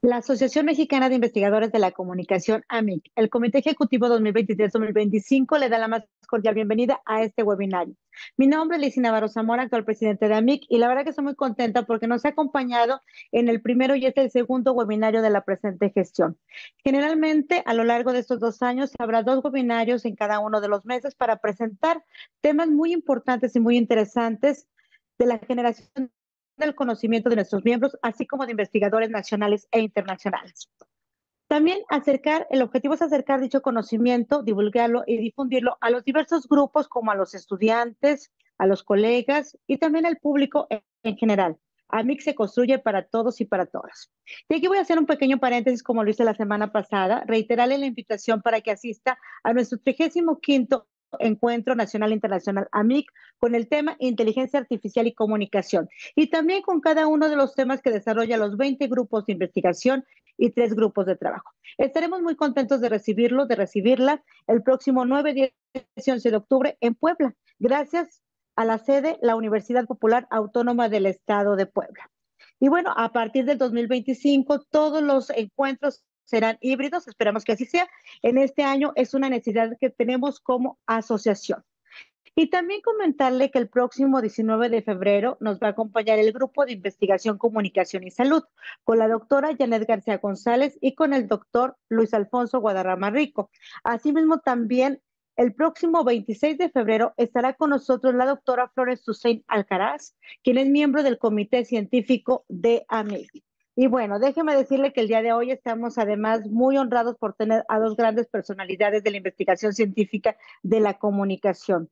La Asociación Mexicana de Investigadores de la Comunicación, AMIC, el Comité Ejecutivo 2023-2025 le da la más cordial bienvenida a este webinario. Mi nombre es Lizy Navarro Zamora, actual presidente de AMIC, y la verdad que estoy muy contenta porque nos ha acompañado en el primero y el segundo webinario de la presente gestión. Generalmente, a lo largo de estos 2 años, habrá 2 webinarios en cada uno de los meses para presentar temas muy importantes y muy interesantes de la generación del conocimiento de nuestros miembros, así como de investigadores nacionales e internacionales. También el objetivo es acercar dicho conocimiento, divulgarlo y difundirlo a los diversos grupos como a los estudiantes, a los colegas y también al público en general. AMIC se construye para todos y para todas. Y aquí voy a hacer un pequeño paréntesis como lo hice la semana pasada, reiterarle la invitación para que asista a nuestro 35º Encuentro Nacional Internacional AMIC con el tema Inteligencia Artificial y Comunicación y también con cada uno de los temas que desarrolla los 20 grupos de investigación y 3 grupos de trabajo. Estaremos muy contentos de recibirla el próximo 9, 10 y 11 de octubre en Puebla, gracias a la sede, la Universidad Popular Autónoma del Estado de Puebla. Y bueno, a partir del 2025, todos los encuentros serán híbridos, esperamos que así sea. En este año es una necesidad que tenemos como asociación. Y también comentarle que el próximo 19 de febrero nos va a acompañar el Grupo de Investigación, Comunicación y Salud, con la doctora Janet García González y con el doctor Luis Alfonso Guadarrama Rico. Asimismo, también el próximo 26 de febrero estará con nosotros la doctora Flores Hussein Alcaraz, quien es miembro del Comité Científico de AMIC. Y bueno, déjeme decirle que el día de hoy estamos además muy honrados por tener a 2 grandes personalidades de la investigación científica de la comunicación.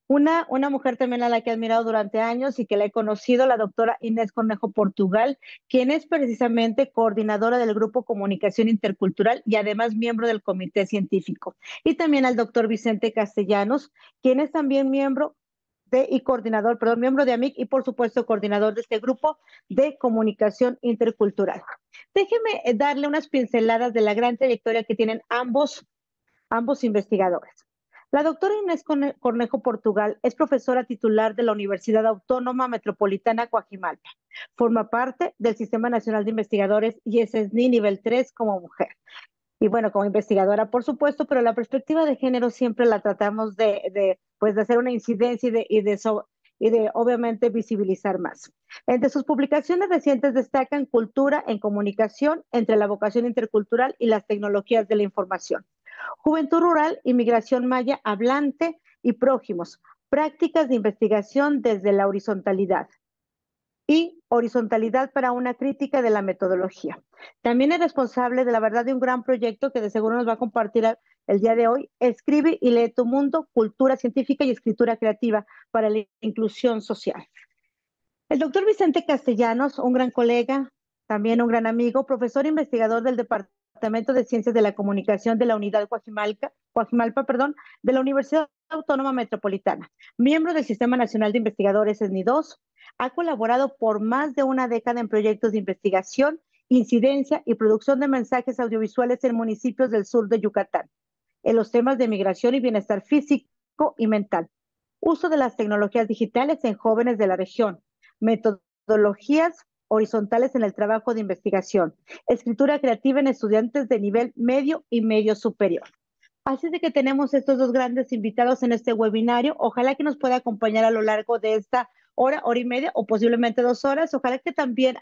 Una mujer también a la que he admirado durante años y que la he conocido, la doctora Inés Cornejo Portugal, quien es precisamente coordinadora del Grupo Comunicación Intercultural y además miembro del Comité Científico. Y también al doctor Vicente Castellanos, quien es también miembro miembro de AMIC y por supuesto coordinador de este grupo de comunicación intercultural. Déjeme darle unas pinceladas de la gran trayectoria que tienen ambos investigadores. La doctora Inés Cornejo Portugal es profesora titular de la Universidad Autónoma Metropolitana Coajimalpa. Forma parte del Sistema Nacional de Investigadores y es SNI nivel 3 como mujer. Y bueno, como investigadora, por supuesto, pero la perspectiva de género siempre la tratamos de hacer una incidencia y de obviamente visibilizar más. Entre sus publicaciones recientes destacan Cultura en Comunicación entre la vocación intercultural y las tecnologías de la información. Juventud Rural, Inmigración Maya Hablante y Prójimos, prácticas de investigación desde la horizontalidad y horizontalidad para una crítica de la metodología. También es responsable de la verdad de un gran proyecto que de seguro nos va a compartir el día de hoy. Escribe y lee tu mundo, cultura científica y escritura creativa para la inclusión social. El doctor Vicente Castellanos, un gran colega, también un gran amigo, profesor investigador del Departamento de Ciencias de la Comunicación de la Unidad Coajimalpa, de la Universidad Autónoma Metropolitana, miembro del Sistema Nacional de Investigadores SNI2, ha colaborado por más de una década en proyectos de investigación, incidencia y producción de mensajes audiovisuales en municipios del sur de Yucatán, en los temas de migración y bienestar físico y mental, uso de las tecnologías digitales en jóvenes de la región, metodologías horizontales en el trabajo de investigación, escritura creativa en estudiantes de nivel medio y medio superior. Así de que tenemos estos 2 grandes invitados en este webinario. Ojalá que nos pueda acompañar a lo largo de esta hora y media o posiblemente 2 horas. Ojalá que también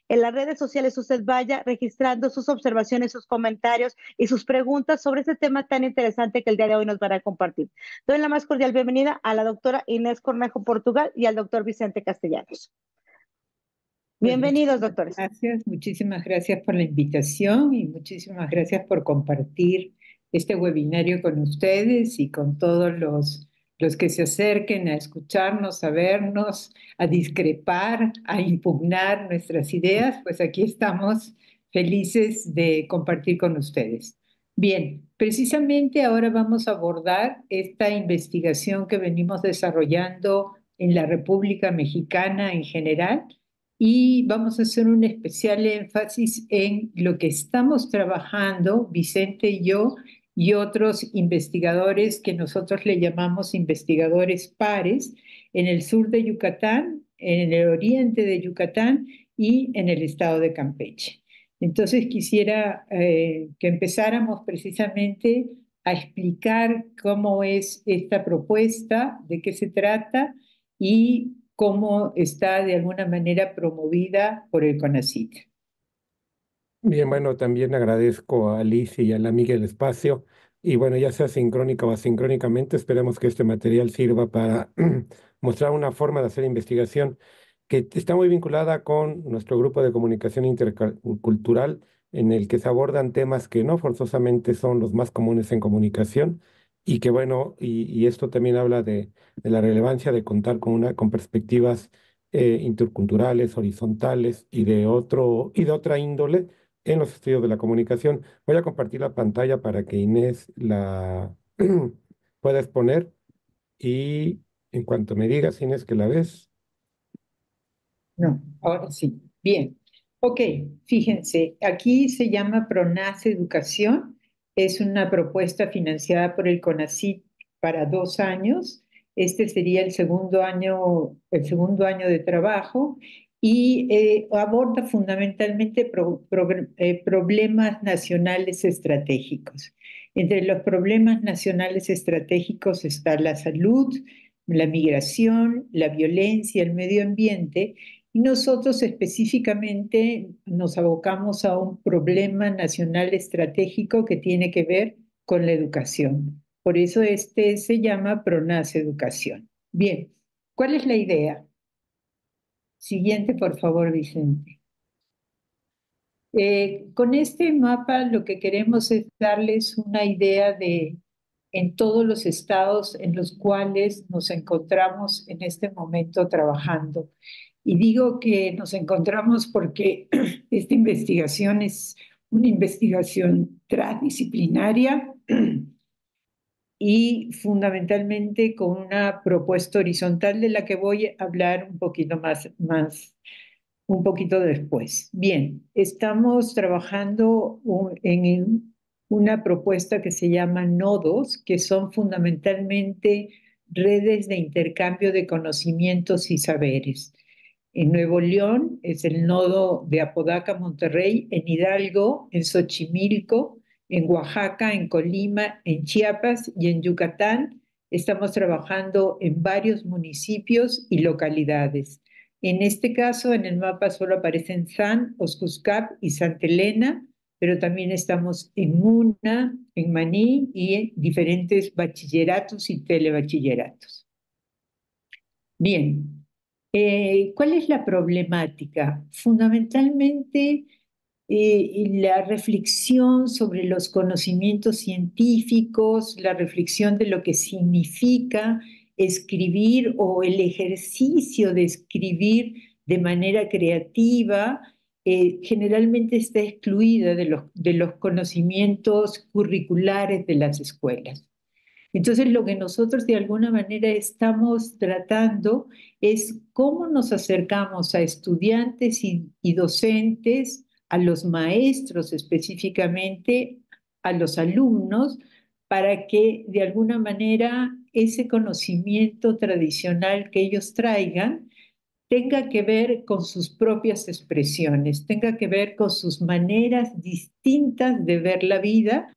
en las redes sociales usted vaya registrando sus observaciones, sus comentarios y sus preguntas sobre este tema tan interesante que el día de hoy nos van a compartir. Doy la más cordial bienvenida a la doctora Inés Cornejo Portugal y al doctor Vicente Castellanos. Bienvenidos, doctores. Muchísimas gracias por la invitación y muchísimas gracias por compartir este webinario con ustedes y con todos los que se acerquen a escucharnos, a vernos, a discrepar, a impugnar nuestras ideas, pues aquí estamos felices de compartir con ustedes. Bien, precisamente ahora vamos a abordar esta investigación que venimos desarrollando en la República Mexicana en general y vamos a hacer un especial énfasis en lo que estamos trabajando, Vicente y yo, y otros investigadores que nosotros le llamamos investigadores pares en el sur de Yucatán, en el oriente de Yucatán y en el estado de Campeche. Entonces quisiera que empezáramos precisamente a explicar cómo es esta propuesta, de qué se trata y cómo está de alguna manera promovida por el CONACYT. Bien, bueno, también agradezco a Alicia y a la amiga del espacio. Y bueno, ya sea sincrónica o asincrónicamente, esperemos que este material sirva para mostrar una forma de hacer investigación que está muy vinculada con nuestro grupo de comunicación intercultural, en el que se abordan temas que no forzosamente son los más comunes en comunicación. Y que bueno, y esto también habla de la relevancia de contar con perspectivas interculturales, horizontales y de otra índole en los estudios de la comunicación. Voy a compartir la pantalla para que Inés la pueda exponer y en cuanto me digas, Inés, que la ves. No, ahora sí. Bien. Ok, fíjense, aquí se llama PRONACE Educación. Es una propuesta financiada por el CONACYT para 2 años. Este sería el segundo año de trabajo y aborda fundamentalmente problemas nacionales estratégicos. Entre los problemas nacionales estratégicos está la salud, la migración, la violencia, el medio ambiente y nosotros específicamente nos abocamos a un problema nacional estratégico que tiene que ver con la educación. Por eso este se llama PRONACE Educación. Bien, ¿cuál es la idea? Siguiente, por favor, Vicente. Con este mapa lo que queremos es darles una idea de en todos los estados en los cuales nos encontramos en este momento trabajando. Y digo que nos encontramos porque esta investigación es una investigación transdisciplinaria y fundamentalmente con una propuesta horizontal de la que voy a hablar un poquito más un poquito después. Bien, estamos trabajando en una propuesta que se llama nodos, que son fundamentalmente redes de intercambio de conocimientos y saberes. En Nuevo León es el nodo de Apodaca, Monterrey, en Hidalgo, en Xochimilco, en Oaxaca, en Colima, en Chiapas y en Yucatán. Estamos trabajando en varios municipios y localidades. En este caso, en el mapa solo aparecen San, Oscuscap y Santa Elena, pero también estamos en Muna, en Maní y en diferentes bachilleratos y telebachilleratos. Bien, ¿cuál es la problemática? Fundamentalmente, la reflexión sobre los conocimientos científicos, la reflexión de lo que significa escribir o el ejercicio de escribir de manera creativa, generalmente está excluida de los conocimientos curriculares de las escuelas. Entonces, lo que nosotros de alguna manera estamos tratando es cómo nos acercamos a estudiantes y docentes, a los maestros específicamente, a los alumnos, para que de alguna manera ese conocimiento tradicional que ellos traigan tenga que ver con sus propias expresiones, tenga que ver con sus maneras distintas de ver la vida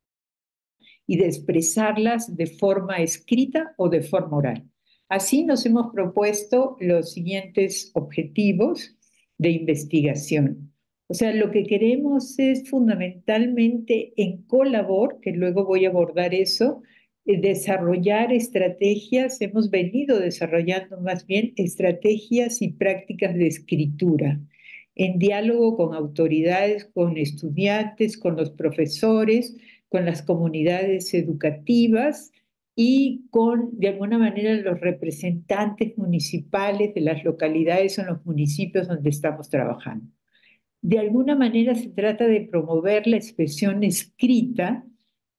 y de expresarlas de forma escrita o de forma oral. Así nos hemos propuesto los siguientes objetivos de investigación. O sea, lo que queremos es fundamentalmente en Colabor, que luego voy a abordar eso, desarrollar estrategias, hemos venido desarrollando más bien estrategias y prácticas de escritura en diálogo con autoridades, con estudiantes, con los profesores, con las comunidades educativas y con, de alguna manera, los representantes municipales de las localidades o los municipios donde estamos trabajando. De alguna manera se trata de promover la expresión escrita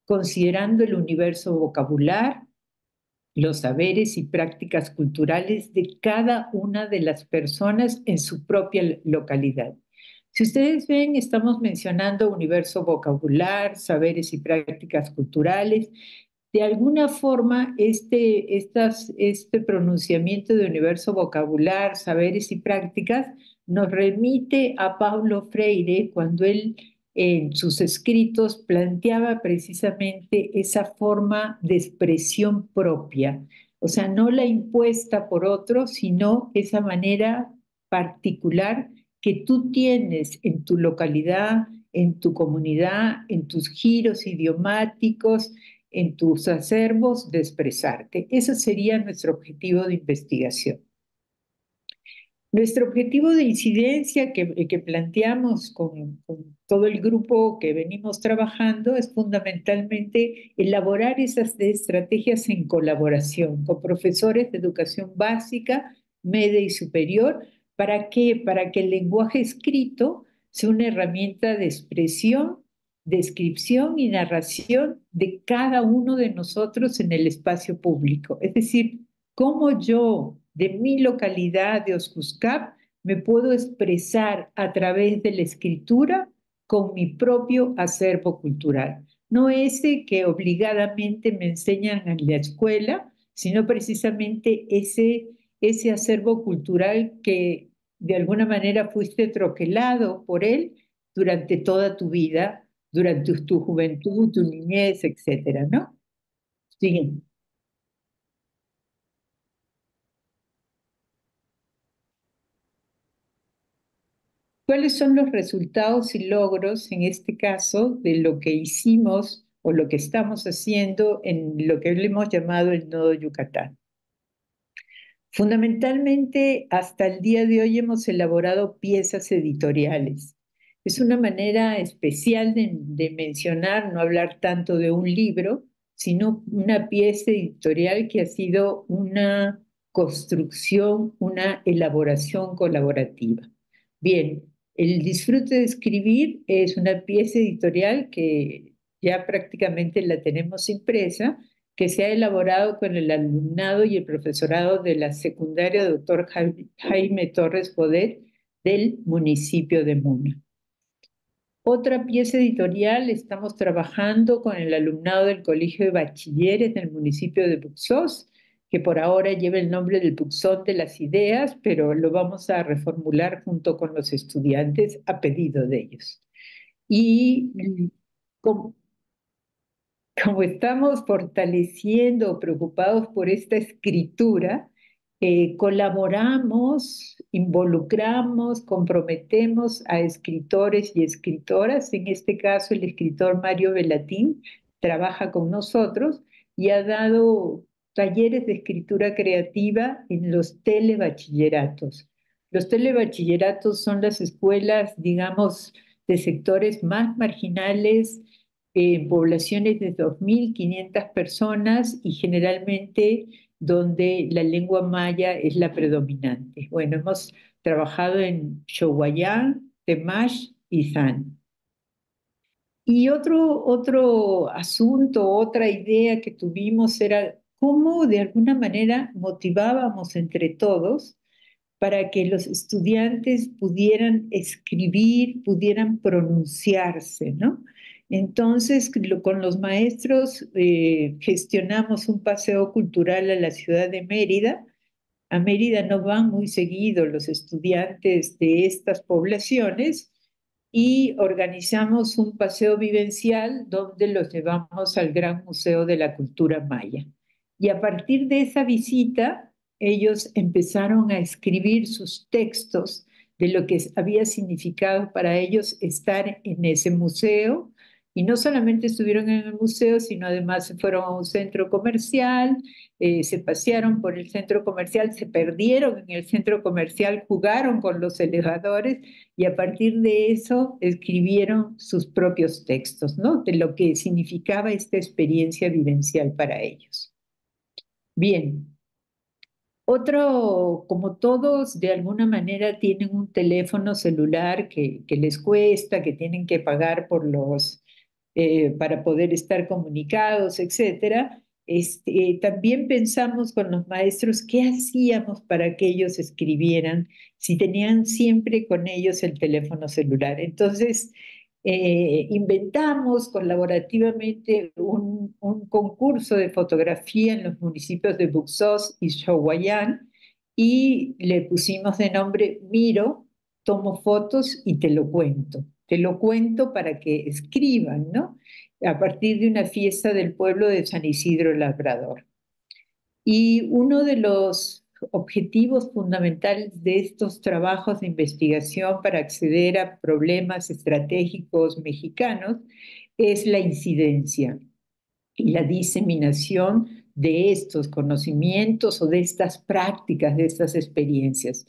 considerando el universo vocabular, los saberes y prácticas culturales de cada una de las personas en su propia localidad. Si ustedes ven, estamos mencionando universo vocabular, saberes y prácticas culturales. De alguna forma, este pronunciamiento de universo vocabular, saberes y prácticas nos remite a Paulo Freire cuando él en sus escritos planteaba precisamente esa forma de expresión propia, o sea, no la impuesta por otros, sino esa manera particular que tú tienes en tu localidad, en tu comunidad, en tus giros idiomáticos, en tus acervos de expresarte. Ese sería nuestro objetivo de investigación. Nuestro objetivo de incidencia que planteamos con todo el grupo que venimos trabajando es fundamentalmente elaborar esas estrategias en colaboración con profesores de educación básica, media y superior. ¿Para qué? Para que el lenguaje escrito sea una herramienta de expresión, descripción y narración de cada uno de nosotros en el espacio público. Es decir, cómo yo, de mi localidad de Oscuscap, me puedo expresar a través de la escritura con mi propio acervo cultural. No ese que obligadamente me enseñan en la escuela, sino precisamente ese acervo cultural que de alguna manera fuiste troquelado por él durante toda tu vida, durante tu juventud, tu niñez, etcétera, ¿no? Sí. ¿Cuáles son los resultados y logros, en este caso, de lo que hicimos o lo que estamos haciendo en lo que le hemos llamado el Nodo Yucatán? Fundamentalmente, hasta el día de hoy hemos elaborado piezas editoriales. Es una manera especial de mencionar, no hablar tanto de un libro, sino una pieza editorial que ha sido una construcción, una elaboración colaborativa. Bien, el disfrute de escribir es una pieza editorial que ya prácticamente la tenemos impresa, que se ha elaborado con el alumnado y el profesorado de la secundaria doctor Jaime Torres Bodet del municipio de Muna. Otra pieza editorial, estamos trabajando con el alumnado del Colegio de Bachilleres del municipio de Buxós, que por ahora lleva el nombre del Buxón de las Ideas, pero lo vamos a reformular junto con los estudiantes a pedido de ellos. Y como, como estamos fortaleciendo, preocupados por esta escritura, colaboramos, involucramos, comprometemos a escritores y escritoras. En este caso, el escritor Mario Velatín trabaja con nosotros y ha dado talleres de escritura creativa en los telebachilleratos. Los telebachilleratos son las escuelas, digamos, de sectores más marginales, poblaciones de 2.500 personas y generalmente donde la lengua maya es la predominante. Bueno, hemos trabajado en Xohuayán, Temash y San. Y otro asunto, otra idea que tuvimos era cómo de alguna manera motivábamos entre todos para que los estudiantes pudieran escribir, pudieran pronunciarse, ¿no? Entonces, con los maestros gestionamos un paseo cultural a la ciudad de Mérida. A Mérida no van muy seguido los estudiantes de estas poblaciones y organizamos un paseo vivencial donde los llevamos al Gran Museo de la Cultura Maya. Y a partir de esa visita, ellos empezaron a escribir sus textos de lo que había significado para ellos estar en ese museo. Y no solamente estuvieron en el museo, sino además se fueron a un centro comercial, se pasearon por el centro comercial, se perdieron en el centro comercial, jugaron con los elevadores y a partir de eso escribieron sus propios textos, ¿no? De lo que significaba esta experiencia vivencial para ellos. Bien. Otro, como todos de alguna manera tienen un teléfono celular que les cuesta, que tienen que pagar por para poder estar comunicados, etcétera. También pensamos con los maestros qué hacíamos para que ellos escribieran si tenían siempre con ellos el teléfono celular. Entonces, inventamos colaborativamente un concurso de fotografía en los municipios de Buxós y Choguayán y le pusimos de nombre Miro, tomo fotos y te lo cuento. Te lo cuento para que escriban, ¿no? A partir de una fiesta del pueblo de San Isidro Labrador. Y uno de los objetivos fundamentales de estos trabajos de investigación para acceder a problemas estratégicos mexicanos es la incidencia y la diseminación de estos conocimientos o de estas prácticas, de estas experiencias.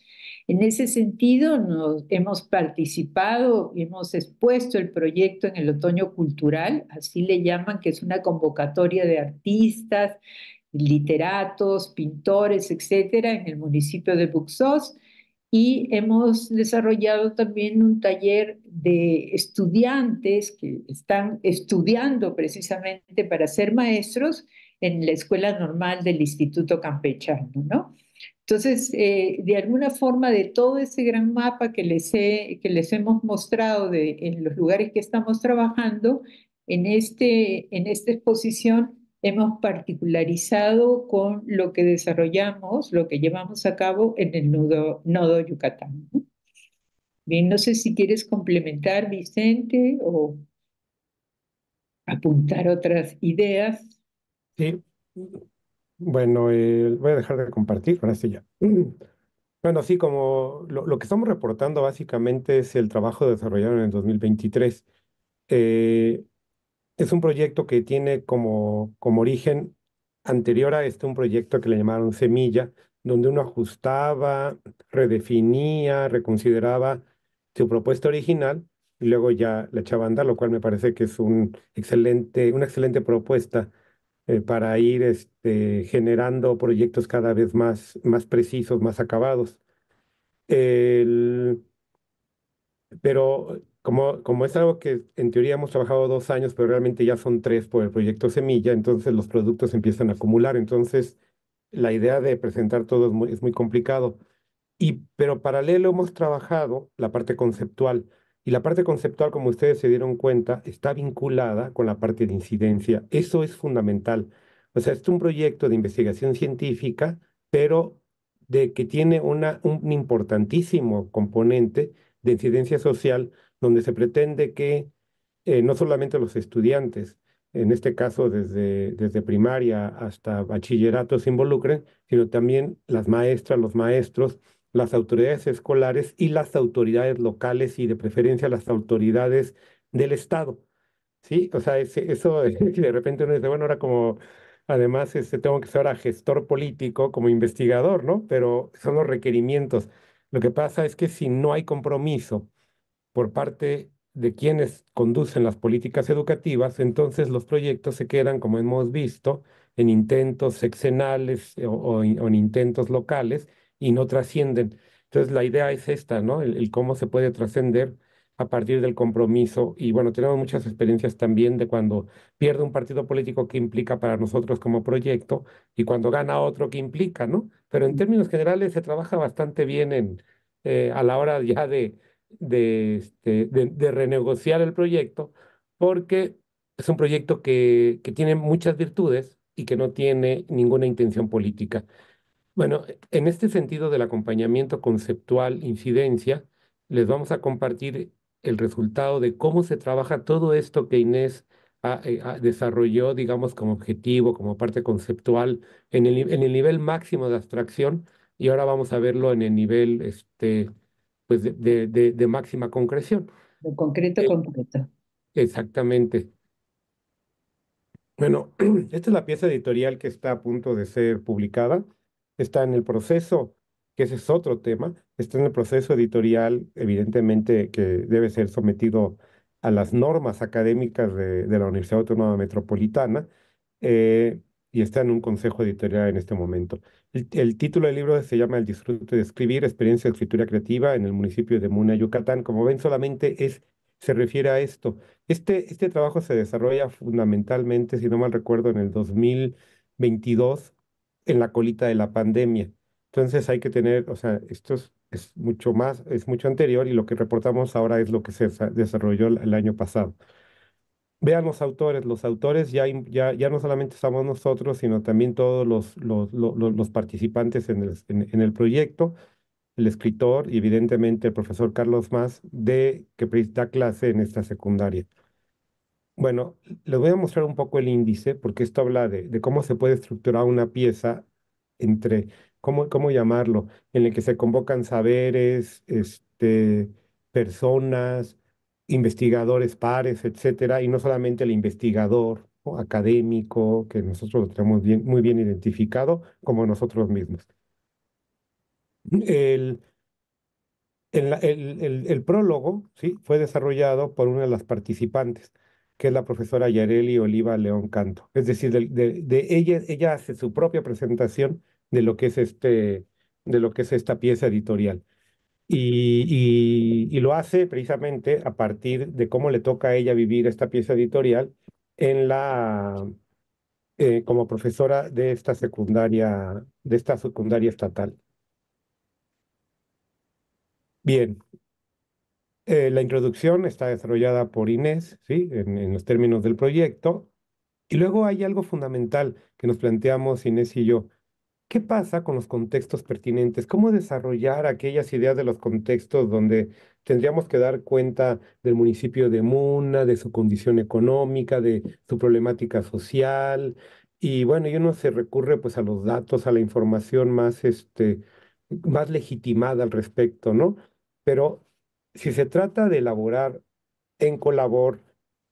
En ese sentido, nos hemos participado y hemos expuesto el proyecto en el Otoño Cultural, así le llaman, que es una convocatoria de artistas, literatos, pintores, etcétera, en el municipio de Buxós. Y hemos desarrollado también un taller de estudiantes que están estudiando precisamente para ser maestros en la Escuela Normal del Instituto Campechano, ¿no? Entonces, de alguna forma, de todo ese gran mapa que les hemos mostrado en los lugares que estamos trabajando, en esta exposición hemos particularizado con lo que desarrollamos, lo que llevamos a cabo en el nodo Yucatán, ¿no? Bien, no sé si quieres complementar, Vicente, o apuntar otras ideas. Sí, bueno, voy a dejar de compartir, ahora sí ya. Bueno, sí, como lo que estamos reportando básicamente es el trabajo desarrollado en el 2023. Eh, es un proyecto que tiene como origen anterior a este un proyecto que le llamaron Semilla, donde uno ajustaba, redefinía, reconsideraba su propuesta original y luego ya la echaba a andar, lo cual me parece que es una excelente propuesta para ir generando proyectos cada vez más precisos, más acabados. El- pero como es algo que en teoría hemos trabajado 2 años, pero realmente ya son 3 por el proyecto Semilla, entonces los productos empiezan a acumular. Entonces, la idea de presentar todo es muy complicado. Pero paralelo hemos trabajado la parte conceptual. Y la parte conceptual, como ustedes se dieron cuenta, está vinculada con la parte de incidencia. Eso es fundamental. O sea, es un proyecto de investigación científica, pero de que tiene un importantísimo componente de incidencia social, donde se pretende que no solamente los estudiantes, en este caso desde primaria hasta bachillerato, se involucren, sino también las maestras, los maestros, las autoridades escolares y las autoridades locales y de preferencia las autoridades del Estado. ¿Sí? O sea, eso de repente uno dice, bueno, ahora como además tengo que ser ahora gestor político como investigador, ¿no? Pero son los requerimientos. Lo que pasa es que si no hay compromiso por parte de quienes conducen las políticas educativas, entonces los proyectos se quedan, como hemos visto, en intentos sexenales o en intentos locales y no trascienden. Entonces la idea es esta, ¿no? El cómo se puede trascender a partir del compromiso. Y bueno, tenemos muchas experiencias también de cuando pierde un partido político que implica para nosotros como proyecto y cuando gana otro que implica, ¿no? Pero en términos generales se trabaja bastante bien a la hora ya de renegociar el proyecto, porque es un proyecto que tiene muchas virtudes y que no tiene ninguna intención política. Bueno, en este sentido del acompañamiento conceptual, incidencia, les vamos a compartir el resultado de cómo se trabaja todo esto que Inés desarrolló, digamos, como objetivo, como parte conceptual, en el nivel máximo de abstracción, y ahora vamos a verlo en el nivel pues de máxima concreción. Lo concreto, Eh, concreto. Exactamente. Bueno, esta es la pieza editorial que está a punto de ser publicada. Está en el proceso, que ese es otro tema, está en el proceso editorial, evidentemente que debe ser sometido a las normas académicas de la Universidad Autónoma Metropolitana, eh, y está en un consejo editorial en este momento. El título del libro se llama El disfrute de escribir, experiencia de escritura creativa en el municipio de Muna, Yucatán. Como ven, solamente es se refiere a esto. Este trabajo se desarrolla fundamentalmente, si no mal recuerdo, en el 2022, en la colita de la pandemia. Entonces hay que tener, o sea, esto es mucho más, es mucho anterior y lo que reportamos ahora es lo que se desarrolló el año pasado. Vean los autores ya no solamente estamos nosotros, sino también todos los participantes en el proyecto, el escritor y evidentemente el profesor Carlos Mas, que da clase en esta secundaria. Bueno, les voy a mostrar un poco el índice, porque esto habla de cómo se puede estructurar una pieza entre, cómo llamarlo, en el que se convocan saberes, personas, investigadores pares, etcétera, y no solamente el investigador o académico, que nosotros lo tenemos muy bien identificado, como nosotros mismos. El, el prólogo, ¿sí? Fue desarrollado por una de las participantes, que es la profesora Yareli Oliva León Canto. Es decir, ella hace su propia presentación de lo que es esta pieza editorial. Y lo hace precisamente a partir de cómo le toca a ella vivir esta pieza editorial como profesora de esta secundaria estatal. Bien, la introducción está desarrollada por Inés, ¿sí? En los términos del proyecto. Y luego hay algo fundamental que nos planteamos Inés y yo. ¿Qué pasa con los contextos pertinentes? ¿Cómo desarrollar aquellas ideas de los contextos donde tendríamos que dar cuenta del municipio de Muna, de su condición económica, de su problemática social? Y bueno, y uno se recurre pues a los datos, a la información más legitimada al respecto, ¿no? Pero si se trata de elaborar en colabor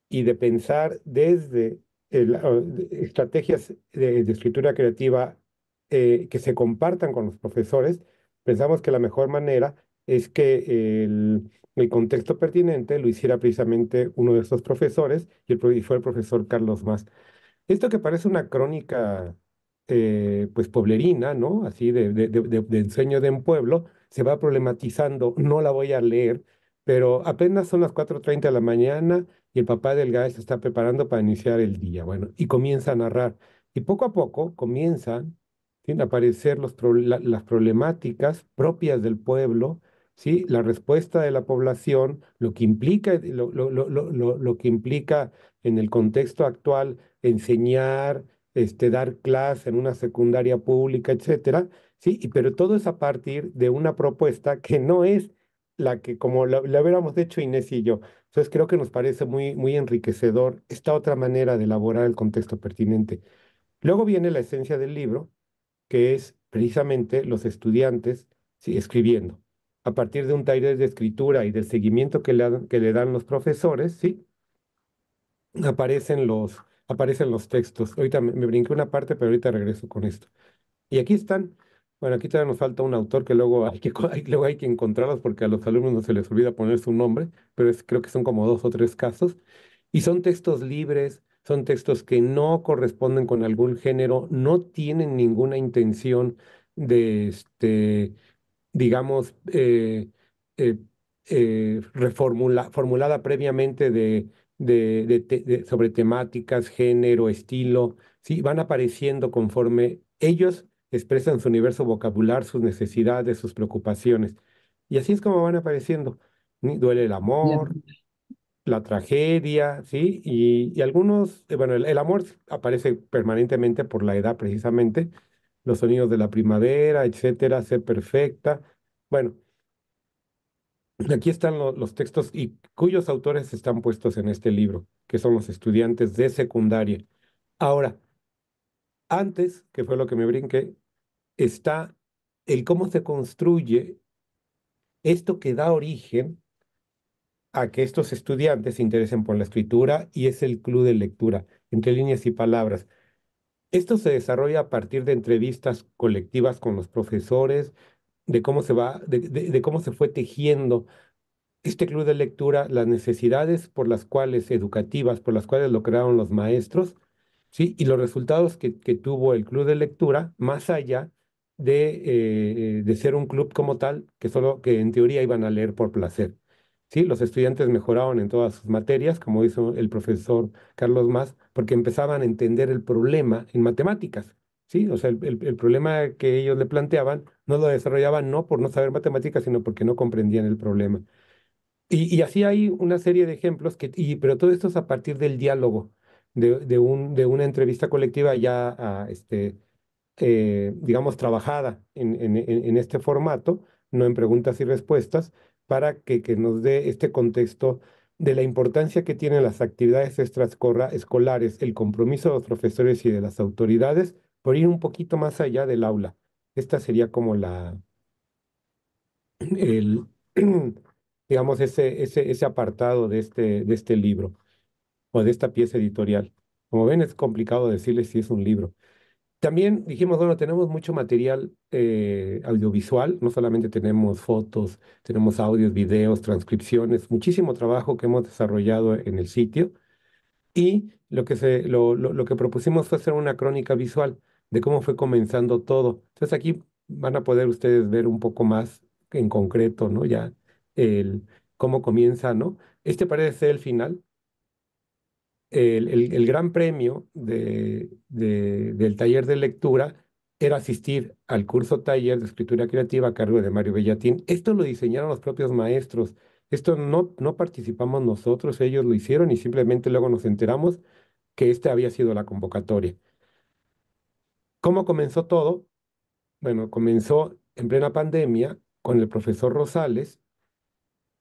y de pensar desde estrategias de escritura creativa que se compartan con los profesores, pensamos que la mejor manera es que el contexto pertinente lo hiciera precisamente uno de estos profesores y fue el profesor Carlos Mas. Esto que parece una crónica, pues pueblerina, ¿no? Así de ensueño de un pueblo, se va problematizando. No la voy a leer, pero apenas son las 4:30 de la mañana y el papá del Gael se está preparando para iniciar el día. Bueno, y comienza a narrar. Y poco a poco comienzan, ¿sí? A aparecer las problemáticas propias del pueblo, ¿sí? La respuesta de la población, lo que implica en el contexto actual enseñar, dar clase en una secundaria pública, etcétera, sí, pero todo es a partir de una propuesta que no es la que como la hubiéramos hecho Inés y yo. Entonces creo que nos parece muy, muy enriquecedor esta otra manera de elaborar el contexto pertinente. Luego viene la esencia del libro, que es precisamente los estudiantes, sí, escribiendo. A partir de un taller de escritura y del seguimiento que le dan los profesores, ¿sí? aparecen los textos. Ahorita me brinqué una parte, pero ahorita regreso con esto. Y aquí están. Bueno, aquí todavía nos falta un autor que luego luego hay que encontrarlos porque a los alumnos no se les olvida poner su nombre, pero creo que son como 2 o 3 casos. Y son textos libres, son textos que no corresponden con algún género, no tienen ninguna intención de digamos, eh, formulada previamente sobre temáticas, género, estilo, ¿sí? Van apareciendo conforme ellos expresan su universo vocabular, sus necesidades, sus preocupaciones. Y así es como van apareciendo. Duele el amor, Bien. la tragedia, ¿sí? Y algunos, bueno, el amor aparece permanentemente por la edad precisamente, los sonidos de la primavera, etcétera, ser perfecta. Bueno, aquí están los textos y cuyos autores están puestos en este libro, que son los estudiantes de secundaria. Ahora, antes, que fue lo que me brinqué, está el cómo se construye esto que da origen a que estos estudiantes se interesen por la escritura y es el club de lectura, entre líneas y palabras. Esto se desarrolla a partir de entrevistas colectivas con los profesores, de cómo se fue tejiendo este club de lectura, las necesidades educativas, por las cuales lo crearon los maestros, ¿sí? Y los resultados que tuvo el club de lectura, más allá de ser un club como tal, que en teoría iban a leer por placer. ¿sí? Los estudiantes mejoraban en todas sus materias, como hizo el profesor Carlos Más, porque empezaban a entender el problema en matemáticas, ¿sí? O sea, el problema que ellos le planteaban no lo desarrollaban no por no saber matemáticas, sino porque no comprendían el problema. Y así hay una serie de ejemplos, pero todo esto es a partir del diálogo, de una entrevista colectiva ya digamos, trabajada en este formato, no en preguntas y respuestas, para que nos dé este contexto de la importancia que tienen las actividades extraescolares, el compromiso de los profesores y de las autoridades, por ir un poquito más allá del aula. Esta sería como el, digamos, ese apartado de este libro o de esta pieza editorial. Como ven, es complicado decirles si es un libro. También dijimos, bueno, tenemos mucho material audiovisual, no solamente tenemos fotos, tenemos audios, videos, transcripciones, muchísimo trabajo que hemos desarrollado en el sitio. Y lo que propusimos fue hacer una crónica visual de cómo fue comenzando todo. Entonces aquí van a poder ustedes ver un poco más en concreto, ¿no? Ya el cómo comienza, ¿no? Este parece ser el final. El gran premio del taller de lectura era asistir al curso taller de escritura creativa a cargo de Mario Bellatín. Esto lo diseñaron los propios maestros. Esto no participamos nosotros, ellos lo hicieron y simplemente luego nos enteramos que esta había sido la convocatoria. ¿Cómo comenzó todo? Bueno, comenzó en plena pandemia con el profesor Rosales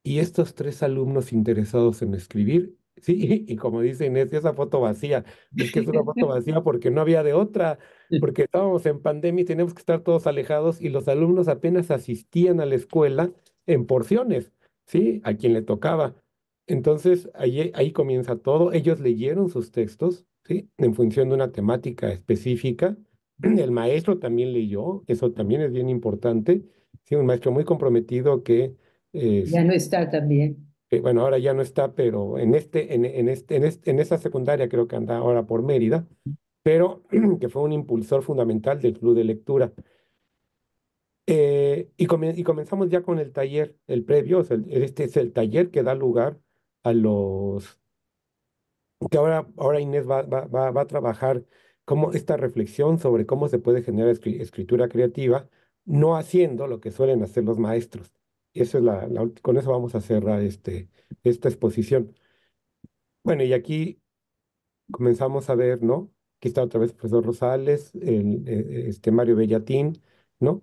y estos tres alumnos interesados en escribir, sí, y como dice Inés, esa foto vacía, es que es una foto vacía porque no había de otra, porque estábamos en pandemia y teníamos que estar todos alejados y los alumnos apenas asistían a la escuela en porciones, ¿sí? A quien le tocaba. Entonces, ahí comienza todo. Ellos leyeron sus textos, ¿sí? En función de una temática específica. El maestro también leyó, eso también es bien importante, ¿sí? Un maestro muy comprometido que Ya no está también. bueno, ahora ya no está, pero en esta secundaria creo que anda ahora por Mérida, pero que fue un impulsor fundamental del club de lectura. Y comenzamos ya con el taller, el previo, o sea, este es el taller que da lugar a que ahora Inés va a trabajar como esta reflexión sobre cómo se puede generar escritura creativa, no haciendo lo que suelen hacer los maestros. Y eso es con eso vamos a cerrar esta exposición. Bueno, y aquí comenzamos a ver, ¿no? Aquí está otra vez el profesor Rosales, Mario Bellatín, ¿no?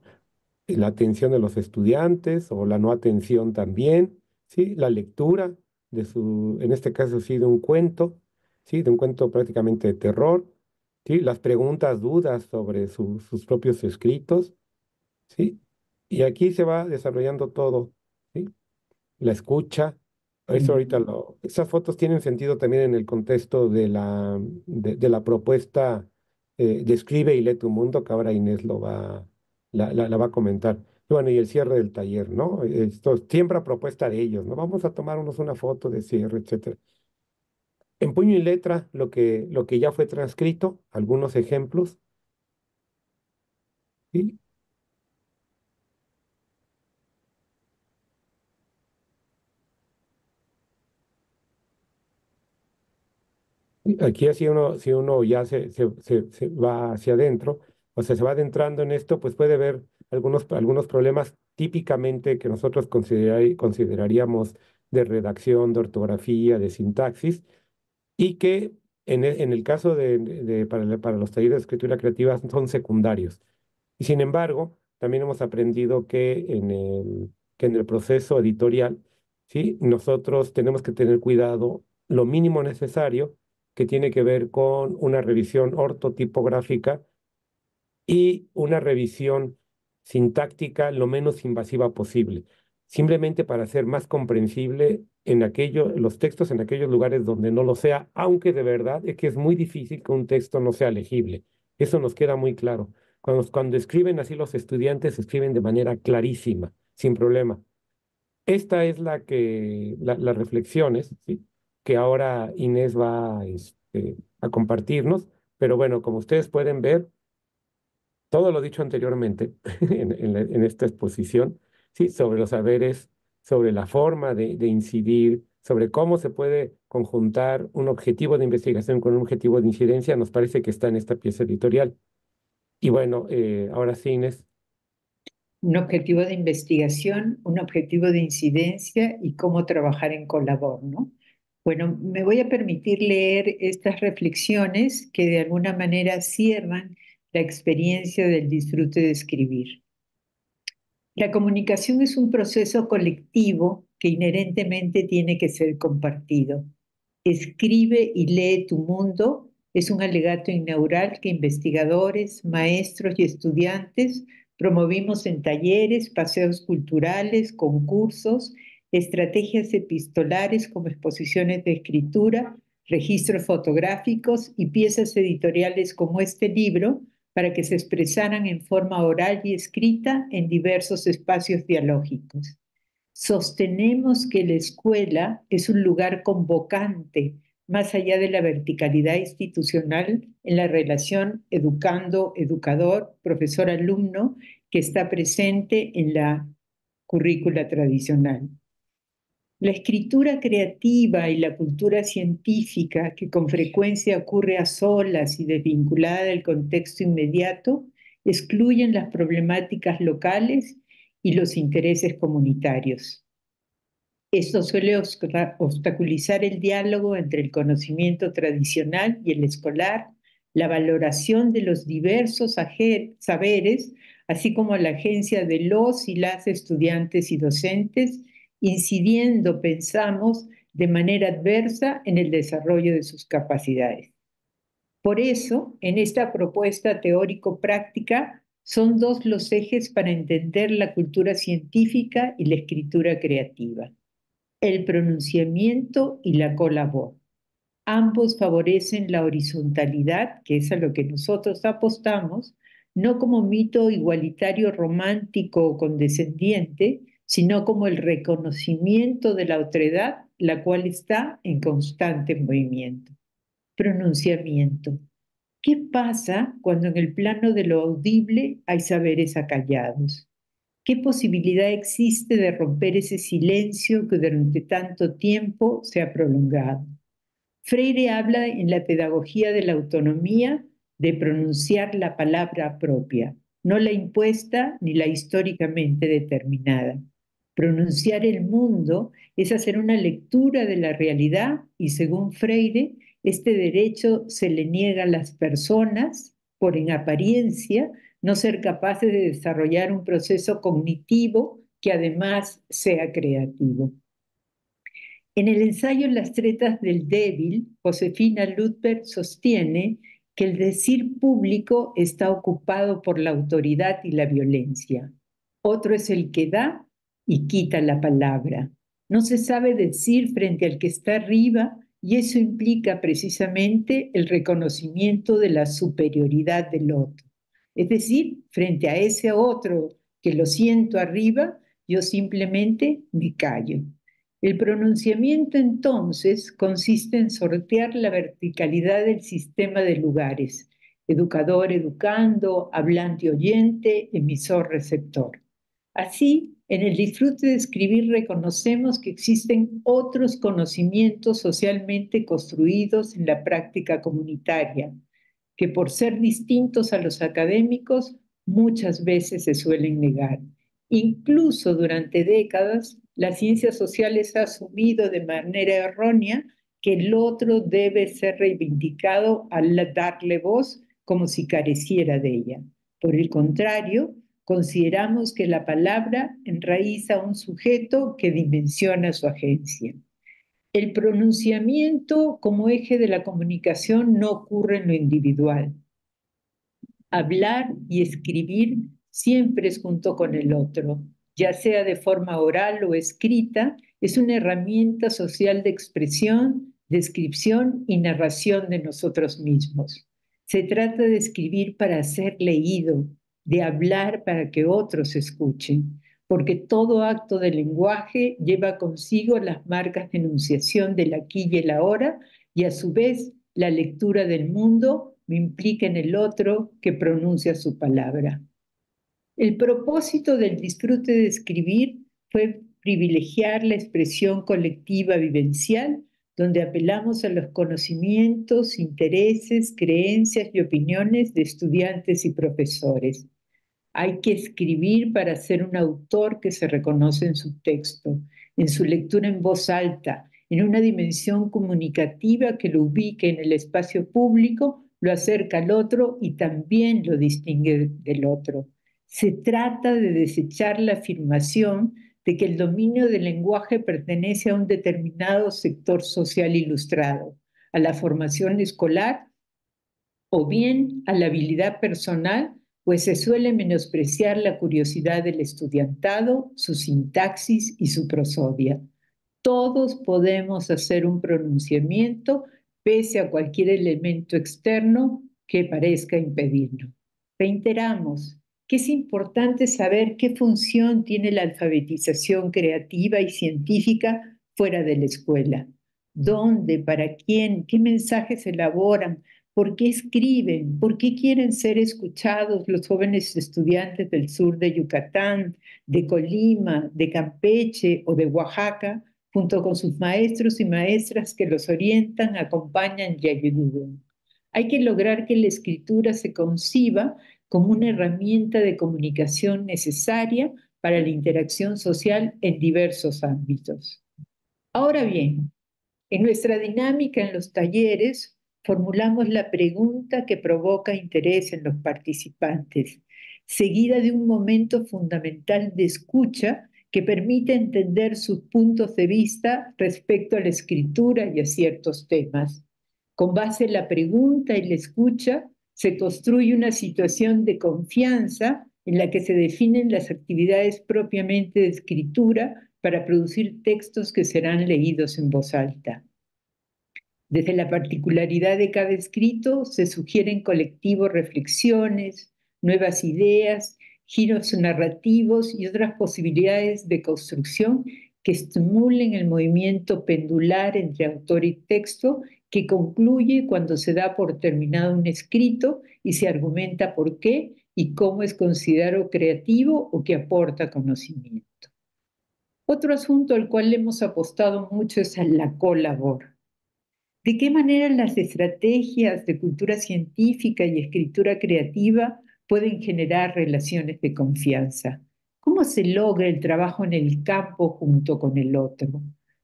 La atención de los estudiantes o la no atención también, ¿sí? La lectura en este caso sí, de un cuento, ¿sí? De un cuento prácticamente de terror, ¿sí? Las preguntas, dudas sobre sus propios escritos, ¿sí? Y aquí se va desarrollando todo, ¿sí? La escucha. Eso ahorita esas fotos tienen sentido también en el contexto de la propuesta Describe y lee tu mundo, que ahora Inés la va a comentar. Y bueno, y el cierre del taller, ¿no? Esto siempre a propuesta de ellos, ¿no? Vamos a tomarnos una foto de cierre, etcétera. En puño y letra, lo que ya fue transcrito, algunos ejemplos, ¿sí? Aquí así si uno ya se va hacia adentro, o sea, se va adentrando en esto, pues puede ver algunos problemas típicamente que nosotros consideraríamos de redacción, de ortografía, de sintaxis, y que en el caso para los talleres de escritura creativa son secundarios. Y sin embargo, también hemos aprendido que en el proceso editorial, ¿sí? Nosotros tenemos que tener cuidado, lo mínimo necesario, que tiene que ver con una revisión ortotipográfica y una revisión sintáctica lo menos invasiva posible, simplemente para hacer más comprensible los textos en aquellos lugares donde no lo sea, aunque de verdad es que es muy difícil que un texto no sea legible. Eso nos queda muy claro. Cuando escriben así los estudiantes, escriben de manera clarísima, sin problema. Esta es las reflexiones, ¿sí? Que ahora Inés va a compartirnos, pero bueno, como ustedes pueden ver, todo lo dicho anteriormente en esta exposición, sí, sobre los saberes sobre la forma de incidir, sobre cómo se puede conjuntar un objetivo de investigación con un objetivo de incidencia, nos parece que está en esta pieza editorial. Y bueno, ahora sí, Inés. Un objetivo de investigación, un objetivo de incidencia y cómo trabajar en colabor, ¿no? Bueno, me voy a permitir leer estas reflexiones que de alguna manera cierran la experiencia del disfrute de escribir. La comunicación es un proceso colectivo que inherentemente tiene que ser compartido. Escribe y lee tu mundo es un alegato inaugural que investigadores, maestros y estudiantes promovimos en talleres, paseos culturales, concursos, estrategias epistolares como exposiciones de escritura, registros fotográficos y piezas editoriales como este libro para que se expresaran en forma oral y escrita en diversos espacios dialógicos. Sostenemos que la escuela es un lugar convocante, más allá de la verticalidad institucional en la relación educando-educador, profesor-alumno, que está presente en la currícula tradicional. La escritura creativa y la cultura científica, que con frecuencia ocurre a solas y desvinculada del contexto inmediato, excluyen las problemáticas locales y los intereses comunitarios. Esto suele obstaculizar el diálogo entre el conocimiento tradicional y el escolar, la valoración de los diversos saberes, así como la agencia de los y las estudiantes y docentes, incidiendo, pensamos, de manera adversa en el desarrollo de sus capacidades. Por eso, en esta propuesta teórico-práctica, son dos los ejes para entender la cultura científica y la escritura creativa: el pronunciamiento y la colabor. Ambos favorecen la horizontalidad, que es a lo que nosotros apostamos, no como mito igualitario romántico o condescendiente, sino como el reconocimiento de la otredad, la cual está en constante movimiento. Pronunciamiento. ¿Qué pasa cuando en el plano de lo audible hay saberes acallados? ¿Qué posibilidad existe de romper ese silencio que durante tanto tiempo se ha prolongado? Freire habla en la pedagogía de la autonomía de pronunciar la palabra propia, no la impuesta ni la históricamente determinada. Pronunciar el mundo es hacer una lectura de la realidad y, según Freire, este derecho se le niega a las personas por, en apariencia, no ser capaces de desarrollar un proceso cognitivo que además sea creativo. En el ensayo Las tretas del débil, Josefina Ludberg sostiene que el decir público está ocupado por la autoridad y la violencia. Otro es el que da y quita la palabra. No se sabe decir frente al que está arriba y eso implica precisamente el reconocimiento de la superioridad del otro. Es decir, frente a ese otro que lo siento arriba, yo simplemente me callo. El pronunciamiento, entonces, consiste en sortear la verticalidad del sistema de lugares: educador, educando, hablante, oyente, emisor, receptor. Así, en el disfrute de escribir reconocemos que existen otros conocimientos socialmente construidos en la práctica comunitaria, que por ser distintos a los académicos muchas veces se suelen negar. Incluso durante décadas, las ciencias sociales han asumido de manera errónea que el otro debe ser reivindicado al darle voz como si careciera de ella. Por el contrario, consideramos que la palabra enraiza a un sujeto que dimensiona su agencia. El pronunciamiento como eje de la comunicación no ocurre en lo individual. Hablar y escribir siempre es junto con el otro, ya sea de forma oral o escrita, es una herramienta social de expresión, descripción y narración de nosotros mismos. Se trata de escribir para ser leído, de hablar para que otros escuchen, porque todo acto de lenguaje lleva consigo las marcas de enunciación del aquí y el ahora, y a su vez la lectura del mundo me implica en el otro que pronuncia su palabra. El propósito del disfrute de escribir fue privilegiar la expresión colectiva vivencial, donde apelamos a los conocimientos, intereses, creencias y opiniones de estudiantes y profesores. Hay que escribir para ser un autor que se reconoce en su texto, en su lectura en voz alta, en una dimensión comunicativa que lo ubique en el espacio público, lo acerca al otro y también lo distingue del otro. Se trata de desechar la afirmación de que el dominio del lenguaje pertenece a un determinado sector social ilustrado, a la formación escolar o bien a la habilidad personal, pues se suele menospreciar la curiosidad del estudiantado, su sintaxis y su prosodia. Todos podemos hacer un pronunciamiento pese a cualquier elemento externo que parezca impedirlo. Reiteramos que es importante saber qué función tiene la alfabetización creativa y científica fuera de la escuela. ¿Dónde? ¿Para quién? ¿Qué mensajes elaboran? ¿Por qué escriben? ¿Por qué quieren ser escuchados los jóvenes estudiantes del sur de Yucatán, de Colima, de Campeche o de Oaxaca, junto con sus maestros y maestras que los orientan, acompañan y ayudan? Hay que lograr que la escritura se conciba como una herramienta de comunicación necesaria para la interacción social en diversos ámbitos. Ahora bien, en nuestra dinámica en los talleres, formulamos la pregunta que provoca interés en los participantes, seguida de un momento fundamental de escucha que permite entender sus puntos de vista respecto a la escritura y a ciertos temas. Con base en la pregunta y la escucha, se construye una situación de confianza en la que se definen las actividades propiamente de escritura para producir textos que serán leídos en voz alta. Desde la particularidad de cada escrito se sugieren colectivos reflexiones, nuevas ideas, giros narrativos y otras posibilidades de construcción que estimulen el movimiento pendular entre autor y texto, que concluye cuando se da por terminado un escrito y se argumenta por qué y cómo es considerado creativo o que aporta conocimiento. Otro asunto al cual hemos apostado mucho es a la colabor. ¿De qué manera las estrategias de cultura científica y escritura creativa pueden generar relaciones de confianza? ¿Cómo se logra el trabajo en el campo junto con el otro?